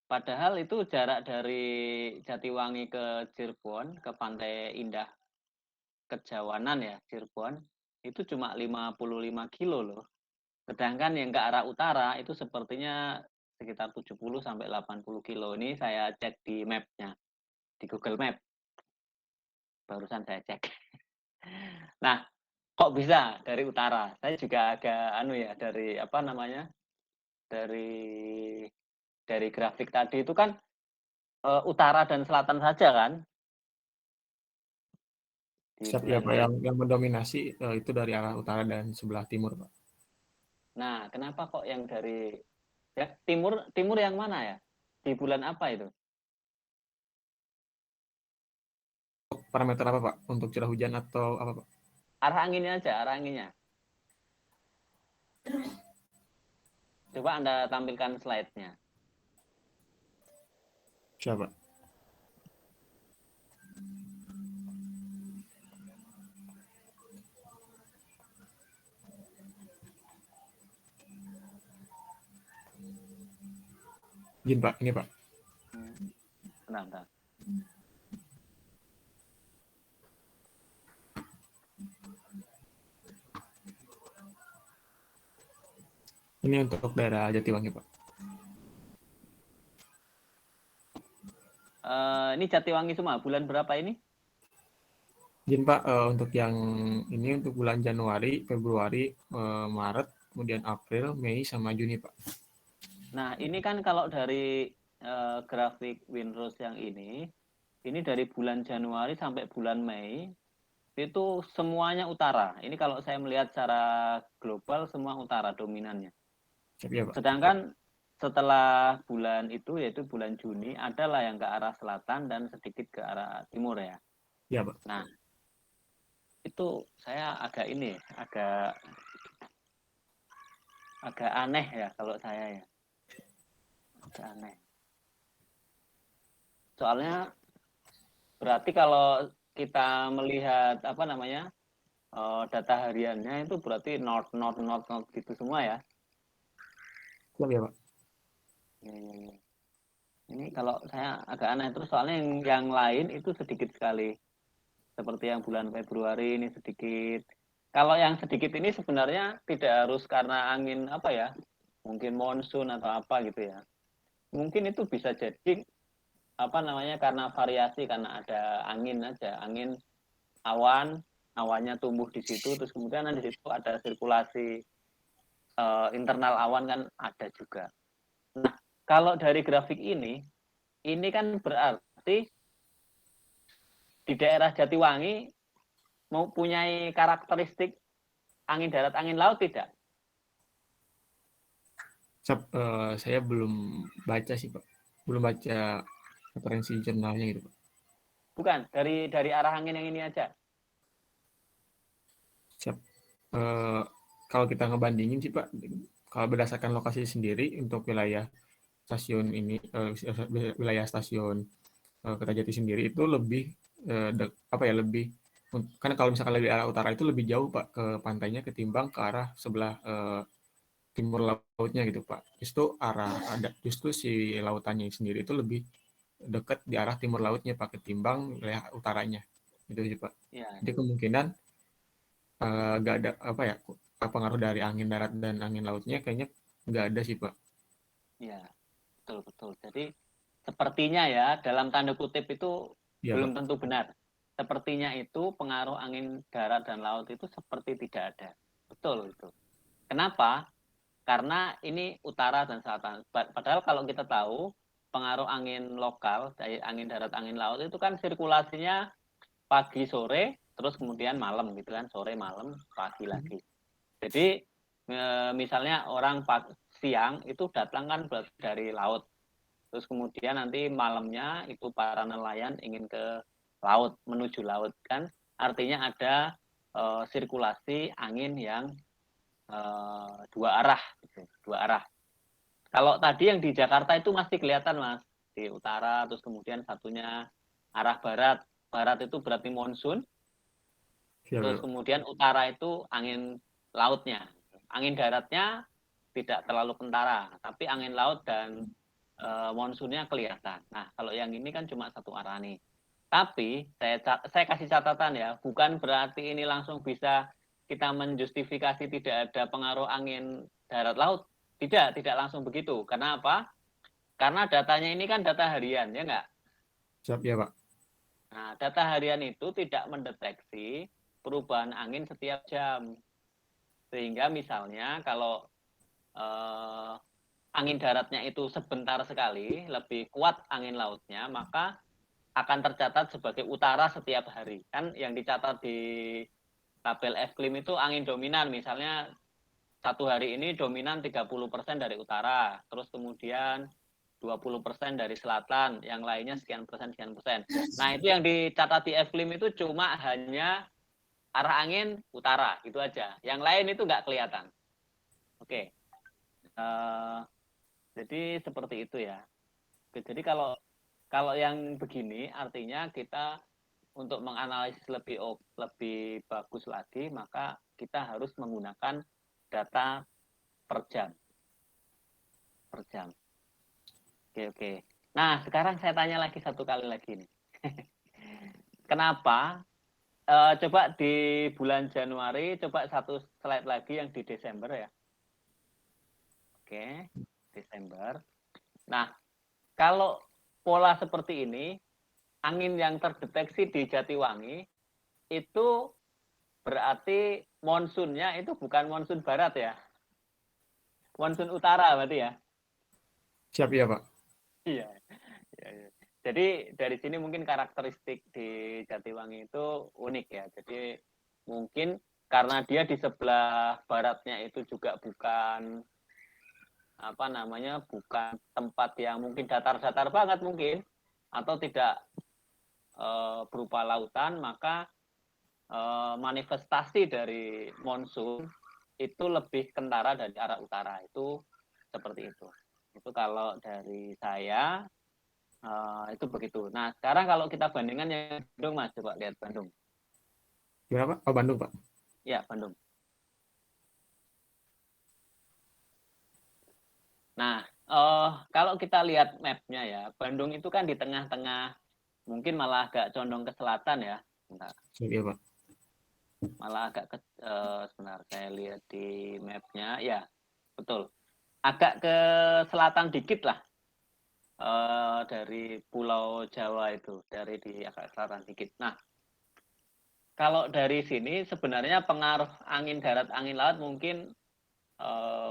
Padahal itu jarak dari Jatiwangi ke Cirebon, ke Pantai Indah Kejawanan ya, Cirebon, itu cuma 55 kilo loh. Sedangkan yang ke arah utara itu sepertinya sekitar 70 sampai 80 kilo. Ini saya cek di map-nya, di Google Map. Barusan saya cek. Nah, kok bisa dari utara? Saya juga agak dari grafik tadi itu kan utara dan selatan saja kan di Siap ya bulan Pak, Mei. yang mendominasi itu dari arah utara dan sebelah timur Pak. Nah, kenapa kok yang dari timur yang mana ya? Di bulan apa itu? Parameter apa Pak? Untuk curah hujan atau apa Pak? Arah anginnya aja, arah anginnya. Coba Anda tampilkan slide-nya. Siap Pak. Izin Pak, ini Pak. Bentar. Ini untuk daerah Jatiwangi Pak. Ini Jatiwangi semua. Bulan berapa ini? Izin Pak, untuk yang ini untuk bulan Januari, Februari, Maret, kemudian April, Mei, sama Juni Pak. Nah, ini kan kalau dari grafik Winrose yang ini dari bulan Januari sampai bulan Mei, itu semuanya utara. Ini kalau saya melihat secara global, semua utara dominannya. Siap ya Pak. Sedangkan setelah bulan itu, yaitu bulan Juni, adalah yang ke arah selatan dan sedikit ke arah timur ya. Iya Pak. Nah, itu saya agak aneh ya kalau saya ya. Agak aneh. Soalnya berarti kalau kita melihat data hariannya itu berarti north gitu semua ya. Siap ya Pak. Ya. Ini kalau saya agak aneh terus soalnya yang lain itu sedikit sekali. Seperti yang bulan Februari ini sedikit. Kalau yang sedikit ini sebenarnya tidak harus karena angin mungkin monsun atau apa gitu ya. Mungkin itu bisa jadi karena variasi, karena ada angin aja, angin awannya tumbuh di situ, terus kemudian di situ ada sirkulasi internal awan kan ada juga. Nah, kalau dari grafik ini kan berarti di daerah Jatiwangi mempunyai karakteristik angin darat, angin laut tidak? Saya belum baca sih Pak. Belum baca referensi jurnalnya gitu Pak. Bukan, dari arah angin yang ini aja. Siap. Kalau kita ngebandingin sih Pak, kalau berdasarkan lokasi sendiri untuk wilayah stasiun ini, wilayah stasiun Kertajati sendiri itu lebih lebih kan kalau misalkan dari arah utara itu lebih jauh Pak ke pantainya ketimbang ke arah sebelah timur lautnya gitu Pak. Justru si lautannya sendiri itu lebih dekat di arah timur lautnya Pak ketimbang wilayah utaranya. Gitu sih Pak. Ya. Jadi kemungkinan nggak ada pengaruh dari angin darat dan angin lautnya kayaknya nggak ada sih Pak. Ya, betul. Jadi sepertinya ya dalam tanda kutip itu Ya, belum Pak. tentu benar. Sepertinya itu pengaruh angin darat dan laut itu seperti tidak ada. Betul itu. Kenapa? Karena ini utara dan selatan. Padahal kalau kita tahu pengaruh angin lokal, angin darat, angin laut itu kan sirkulasinya pagi sore, terus kemudian malam gitu kan, sore malam pagi lagi. Jadi misalnya orang siang itu datang kan dari laut. Terus kemudian nanti malamnya itu para nelayan ingin ke laut, menuju laut kan. Artinya ada sirkulasi angin yang dua arah, gitu, dua arah. Kalau tadi yang di Jakarta itu masih kelihatan Mas, di utara, terus kemudian satunya arah barat. Barat itu berarti monsun, Siap, terus Pak. kemudian utara itu angin lautnya. Angin daratnya tidak terlalu kentara, tapi angin laut dan monsunnya kelihatan. Nah, kalau yang ini kan cuma satu arah nih. Tapi saya kasih catatan ya, bukan berarti ini langsung bisa kita menjustifikasi tidak ada pengaruh angin darat laut. Tidak langsung begitu. Karena apa? Karena datanya ini kan data harian, ya nggak? Siap ya, Pak. Nah, data harian itu tidak mendeteksi perubahan angin setiap jam. Sehingga misalnya kalau angin daratnya itu sebentar sekali, lebih kuat angin lautnya, maka akan tercatat sebagai utara setiap hari. Kan yang dicatat di tabel FKLIM itu angin dominan, misalnya satu hari ini dominan 30% dari utara, terus kemudian 20% dari selatan, yang lainnya sekian persen. Nah, itu yang dicatat di FKLIM itu cuma hanya arah angin utara, gitu aja. Yang lain itu nggak kelihatan. Oke. Jadi seperti itu ya. Oke, jadi kalau yang begini artinya kita untuk menganalisis lebih bagus lagi, maka kita harus menggunakan data per jam. Per jam. Oke. Nah, sekarang saya tanya lagi satu kali lagi nih. Kenapa? Coba di bulan Januari, coba satu slide lagi yang di Desember ya. Oke, Desember. Nah, kalau pola seperti ini, angin yang terdeteksi di Jatiwangi itu berarti monsunnya itu bukan monsun barat ya. Monsun utara berarti ya. Siap ya, Pak. Iya. Jadi dari sini mungkin karakteristik di Jatiwangi itu unik ya. Jadi mungkin karena dia di sebelah baratnya itu juga bukan bukan tempat yang mungkin datar-datar banget mungkin atau tidak berupa lautan, maka manifestasi dari monsun itu lebih kentara dari arah utara. Itu seperti itu. Itu kalau dari saya itu begitu. Nah, sekarang kalau kita bandingkan yang Bandung, Mas, coba lihat Bandung. Gimana, Pak? Oh, Bandung, Pak. Ya, Bandung. Nah, kalau kita lihat mapnya ya, Bandung itu kan di tengah-tengah, mungkin malah agak condong ke selatan ya. Bentar. Siap ya, Pak. Malah agak sebentar, saya lihat di mapnya, ya, betul. Agak ke selatan dikit lah. Dari Pulau Jawa itu, dari di agak selatan dikit. Nah, kalau dari sini sebenarnya pengaruh angin darat, angin laut mungkin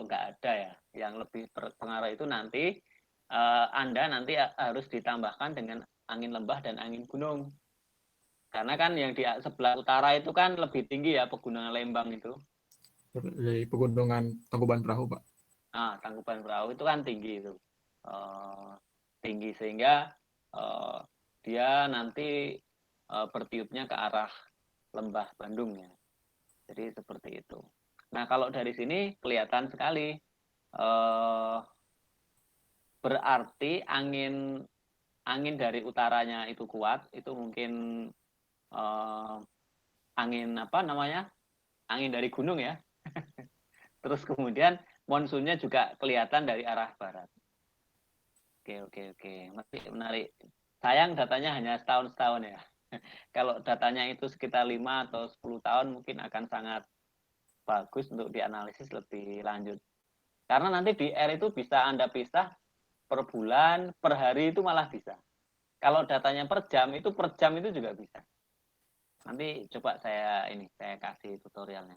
nggak ada ya. Yang lebih berpengaruh itu nanti Anda nanti harus ditambahkan dengan angin lembah dan angin gunung. Karena kan yang di sebelah utara itu kan lebih tinggi ya, Pegunungan Lembang itu. Dari pegunungan Tangkuban Perahu, Pak. Nah, Tangkuban Perahu itu kan tinggi itu. Tinggi sehingga dia nanti bertiupnya ke arah lembah Bandung ya. Jadi seperti itu. Nah, kalau dari sini kelihatan sekali berarti angin dari utaranya itu kuat, itu mungkin angin angin dari gunung ya. Terus kemudian monsunnya juga kelihatan dari arah barat. Oke. Masih menarik. Sayang datanya hanya setahun ya. Kalau datanya itu sekitar 5 atau 10 tahun mungkin akan sangat bagus untuk dianalisis lebih lanjut. Karena nanti di R itu bisa Anda pisah per bulan, per hari itu malah bisa. Kalau datanya per jam itu juga bisa. Nanti coba saya kasih tutorialnya.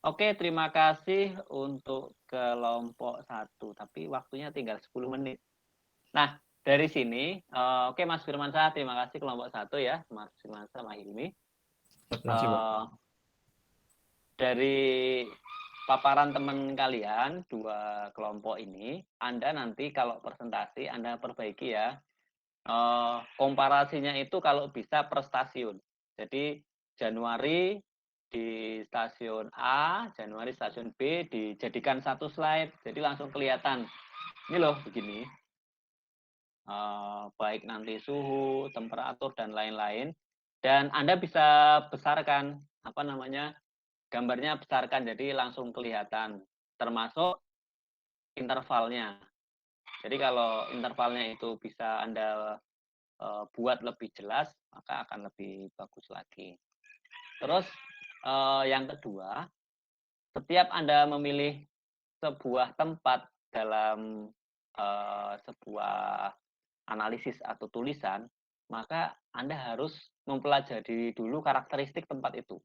Oke, terima kasih untuk kelompok 1, tapi waktunya tinggal 10 menit. Nah, dari sini, oke Mas Firmansyah, terima kasih kelompok 1 ya, Mas Firmansyah, Mas Hilmi. Terima kasih, Pak. Dari paparan teman kalian, 2 kelompok ini, Anda nanti kalau presentasi Anda perbaiki ya. Komparasinya itu kalau bisa per stasiun. Jadi Januari di stasiun A, Januari stasiun B dijadikan satu slide, jadi langsung kelihatan. Ini loh begini. Baik nanti suhu, temperatur dan lain-lain. Dan Anda bisa besarkan apa namanya? Gambarnya besarkan jadi langsung kelihatan termasuk intervalnya. Jadi kalau intervalnya itu bisa Anda buat lebih jelas, maka akan lebih bagus lagi. Terus yang kedua, setiap Anda memilih sebuah tempat dalam sebuah analisis atau tulisan, maka Anda harus mempelajari dulu karakteristik tempat itu.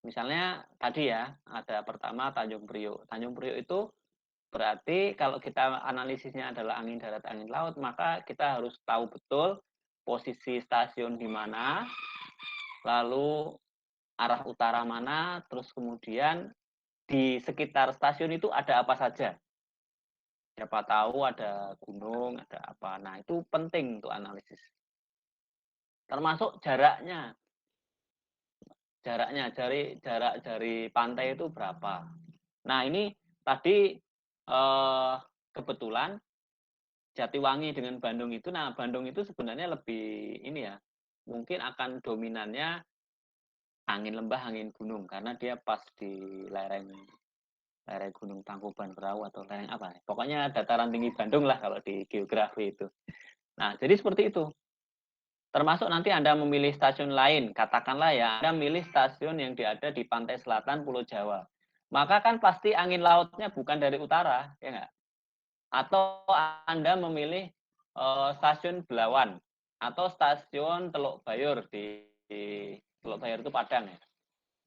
Misalnya tadi ya, ada pertama Tanjung Priok. Tanjung Priok itu berarti kalau kita analisisnya adalah angin darat, angin laut, maka kita harus tahu betul posisi stasiun di mana, lalu arah utara mana, terus kemudian di sekitar stasiun itu ada apa saja. Siapa tahu ada gunung, ada apa. Nah, itu penting untuk analisis. Termasuk jaraknya. Jarak dari pantai itu berapa. Nah, ini tadi kebetulan Jatiwangi dengan Bandung itu, nah Bandung itu sebenarnya lebih ini ya, mungkin akan dominannya angin lembah, angin gunung, karena dia pas di lereng Gunung Tangkuban Perahu atau lereng apa, pokoknya dataran tinggi Bandung lah kalau di geografi itu. Nah, jadi seperti itu. Termasuk nanti Anda memilih stasiun lain, katakanlah ya Anda milih stasiun yang ada di pantai selatan Pulau Jawa. Maka kan pasti angin lautnya bukan dari utara, ya enggak? Atau Anda memilih stasiun Belawan atau stasiun Teluk Bayur di Teluk Bayur itu Padang ya.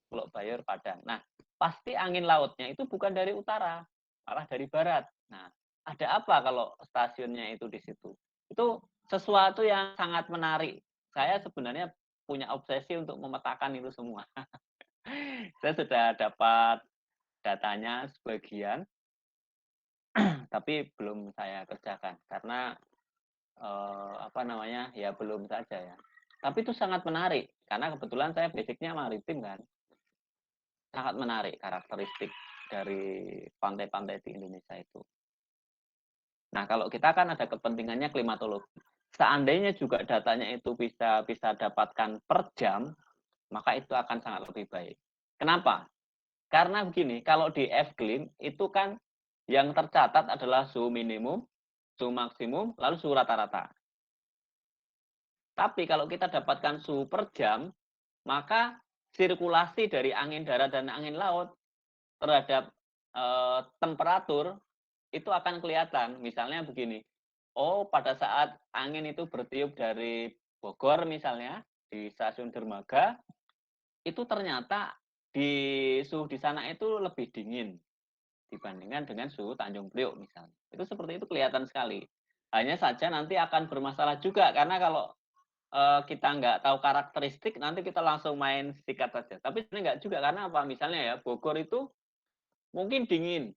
Teluk Bayur Padang. Nah, pasti angin lautnya itu bukan dari utara, malah dari barat. Nah, ada apa kalau stasiunnya itu di situ? Itu sesuatu yang sangat menarik. Saya sebenarnya punya obsesi untuk memetakan itu semua. Saya sudah dapat datanya sebagian, tapi belum saya kerjakan karena apa namanya ya belum saja ya. Tapi itu sangat menarik karena kebetulan saya basicnya maritim kan. Sangat menarik karakteristik dari pantai-pantai di Indonesia itu. Nah, kalau kita kan ada kepentingannya klimatologi. Seandainya juga datanya itu bisa dapatkan per jam, maka itu akan sangat lebih baik. Kenapa? Karena begini, kalau di F-Clim itu kan yang tercatat adalah suhu minimum, suhu maksimum, lalu suhu rata-rata. Tapi kalau kita dapatkan suhu per jam, maka sirkulasi dari angin darat dan angin laut terhadap temperatur itu akan kelihatan. Misalnya begini, oh pada saat angin itu bertiup dari Bogor misalnya, di stasiun Dermaga, itu ternyata suhu di sana itu lebih dingin dibandingkan dengan suhu Tanjung Priok misalnya. Itu seperti itu kelihatan sekali. Hanya saja nanti akan bermasalah juga, karena kalau kita nggak tahu karakteristik, nanti kita langsung main sikat saja. Tapi sebenarnya nggak juga, karena apa? Misalnya ya, Bogor itu mungkin dingin,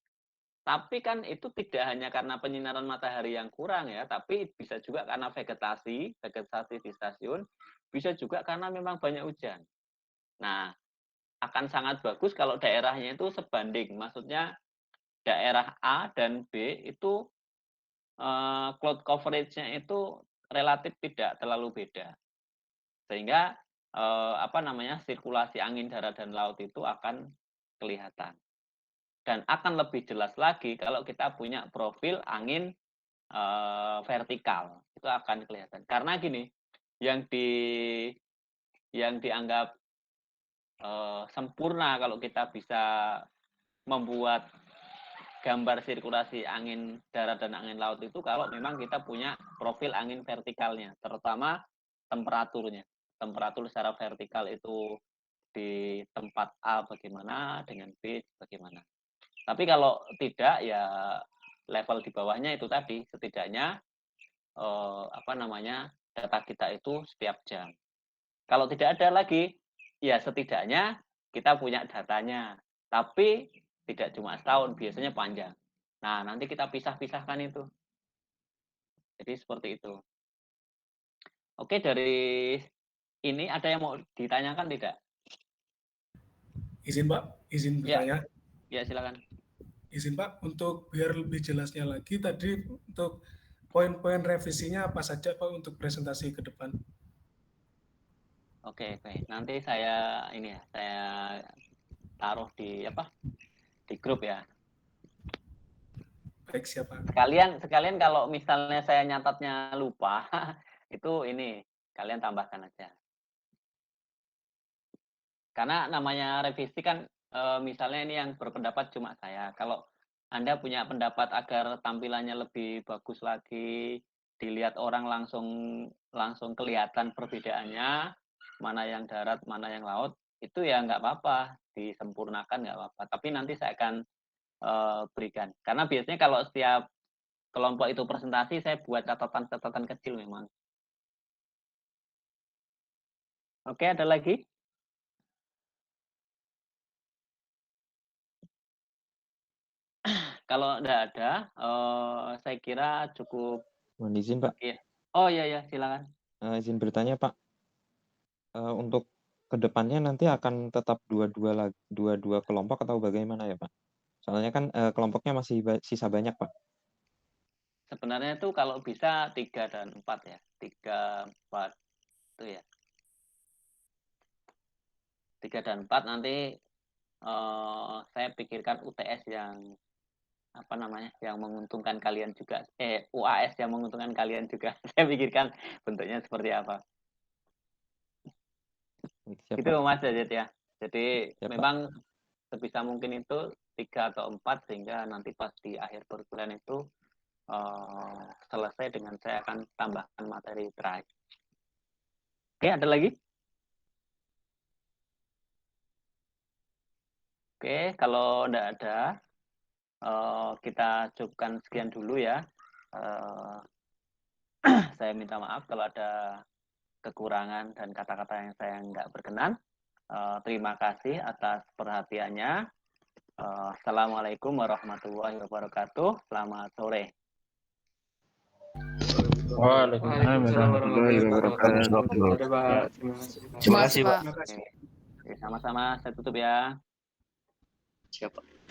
tapi kan itu tidak hanya karena penyinaran matahari yang kurang ya, tapi bisa juga karena vegetasi di stasiun, bisa juga karena memang banyak hujan. Nah, akan sangat bagus kalau daerahnya itu sebanding, maksudnya daerah A dan B itu cloud coverage-nya itu relatif tidak terlalu beda. Sehingga apa namanya sirkulasi angin darat dan laut itu akan kelihatan. Dan akan lebih jelas lagi kalau kita punya profil angin vertikal. Itu akan kelihatan. Karena gini, yang dianggap sempurna kalau kita bisa membuat gambar sirkulasi angin darat dan angin laut itu kalau memang kita punya profil angin vertikalnya, terutama temperaturnya. Temperatur secara vertikal itu di tempat A bagaimana, dengan B bagaimana. Tapi kalau tidak ya level di bawahnya itu tadi, setidaknya apa namanya data kita itu setiap jam. Kalau tidak ada lagi, ya setidaknya kita punya datanya. Tapi tidak cuma setahun, biasanya panjang. Nah, nanti kita pisah-pisahkan itu. Jadi seperti itu. Oke, dari ini ada yang mau ditanyakan tidak? Izin Pak, izin Ya. bertanya. Ya, silakan. Izin Pak, untuk biar lebih jelasnya lagi tadi untuk poin-poin revisinya apa saja Pak untuk presentasi ke depan? Oke. Nanti saya taruh di di grup ya. Baik, siapa? Sekalian kalau misalnya saya nyatatnya lupa, itu kalian tambahkan aja. Karena namanya revisi kan misalnya ini yang berpendapat cuma saya. Kalau Anda punya pendapat agar tampilannya lebih bagus lagi, dilihat orang langsung kelihatan perbedaannya, mana yang darat, mana yang laut, itu ya nggak apa-apa, disempurnakan nggak apa-apa. Tapi nanti saya akan berikan. Karena biasanya kalau setiap kelompok itu presentasi, saya buat catatan-catatan kecil memang. Oke, ada lagi? Kalau tidak ada, saya kira cukup. Mohon izin Pak, Iya. Oh iya, silakan. izin bertanya Pak, untuk kedepannya nanti akan tetap dua kelompok atau bagaimana ya Pak? Soalnya kan kelompoknya masih sisa banyak Pak. Sebenarnya itu kalau bisa 3 dan 4 ya. 3, 4 itu ya. 3 dan 4 nanti saya pikirkan UTS yang yang menguntungkan kalian juga. UAS yang menguntungkan kalian juga. Saya pikirkan bentuknya seperti apa. Siap, Itu Pak. Mas Jajat ya. Jadi Siap, Pak. memang sebisa mungkin itu 3 atau 4 sehingga nanti pas di akhir perkuliahan itu selesai dengan saya akan tambahkan materi terakhir. Oke, ada lagi? Oke, kalau tidak ada, kita cukupkan sekian dulu ya. Saya minta maaf kalau ada kekurangan dan kata-kata yang saya nggak berkenan. Terima kasih atas perhatiannya. Assalamualaikum warahmatullahi wabarakatuh. Selamat sore. Waalaikumsalam warahmatullahi wabarakatuh. Terima kasih Pak. Oke, sama-sama. Saya tutup ya. Siap Pak.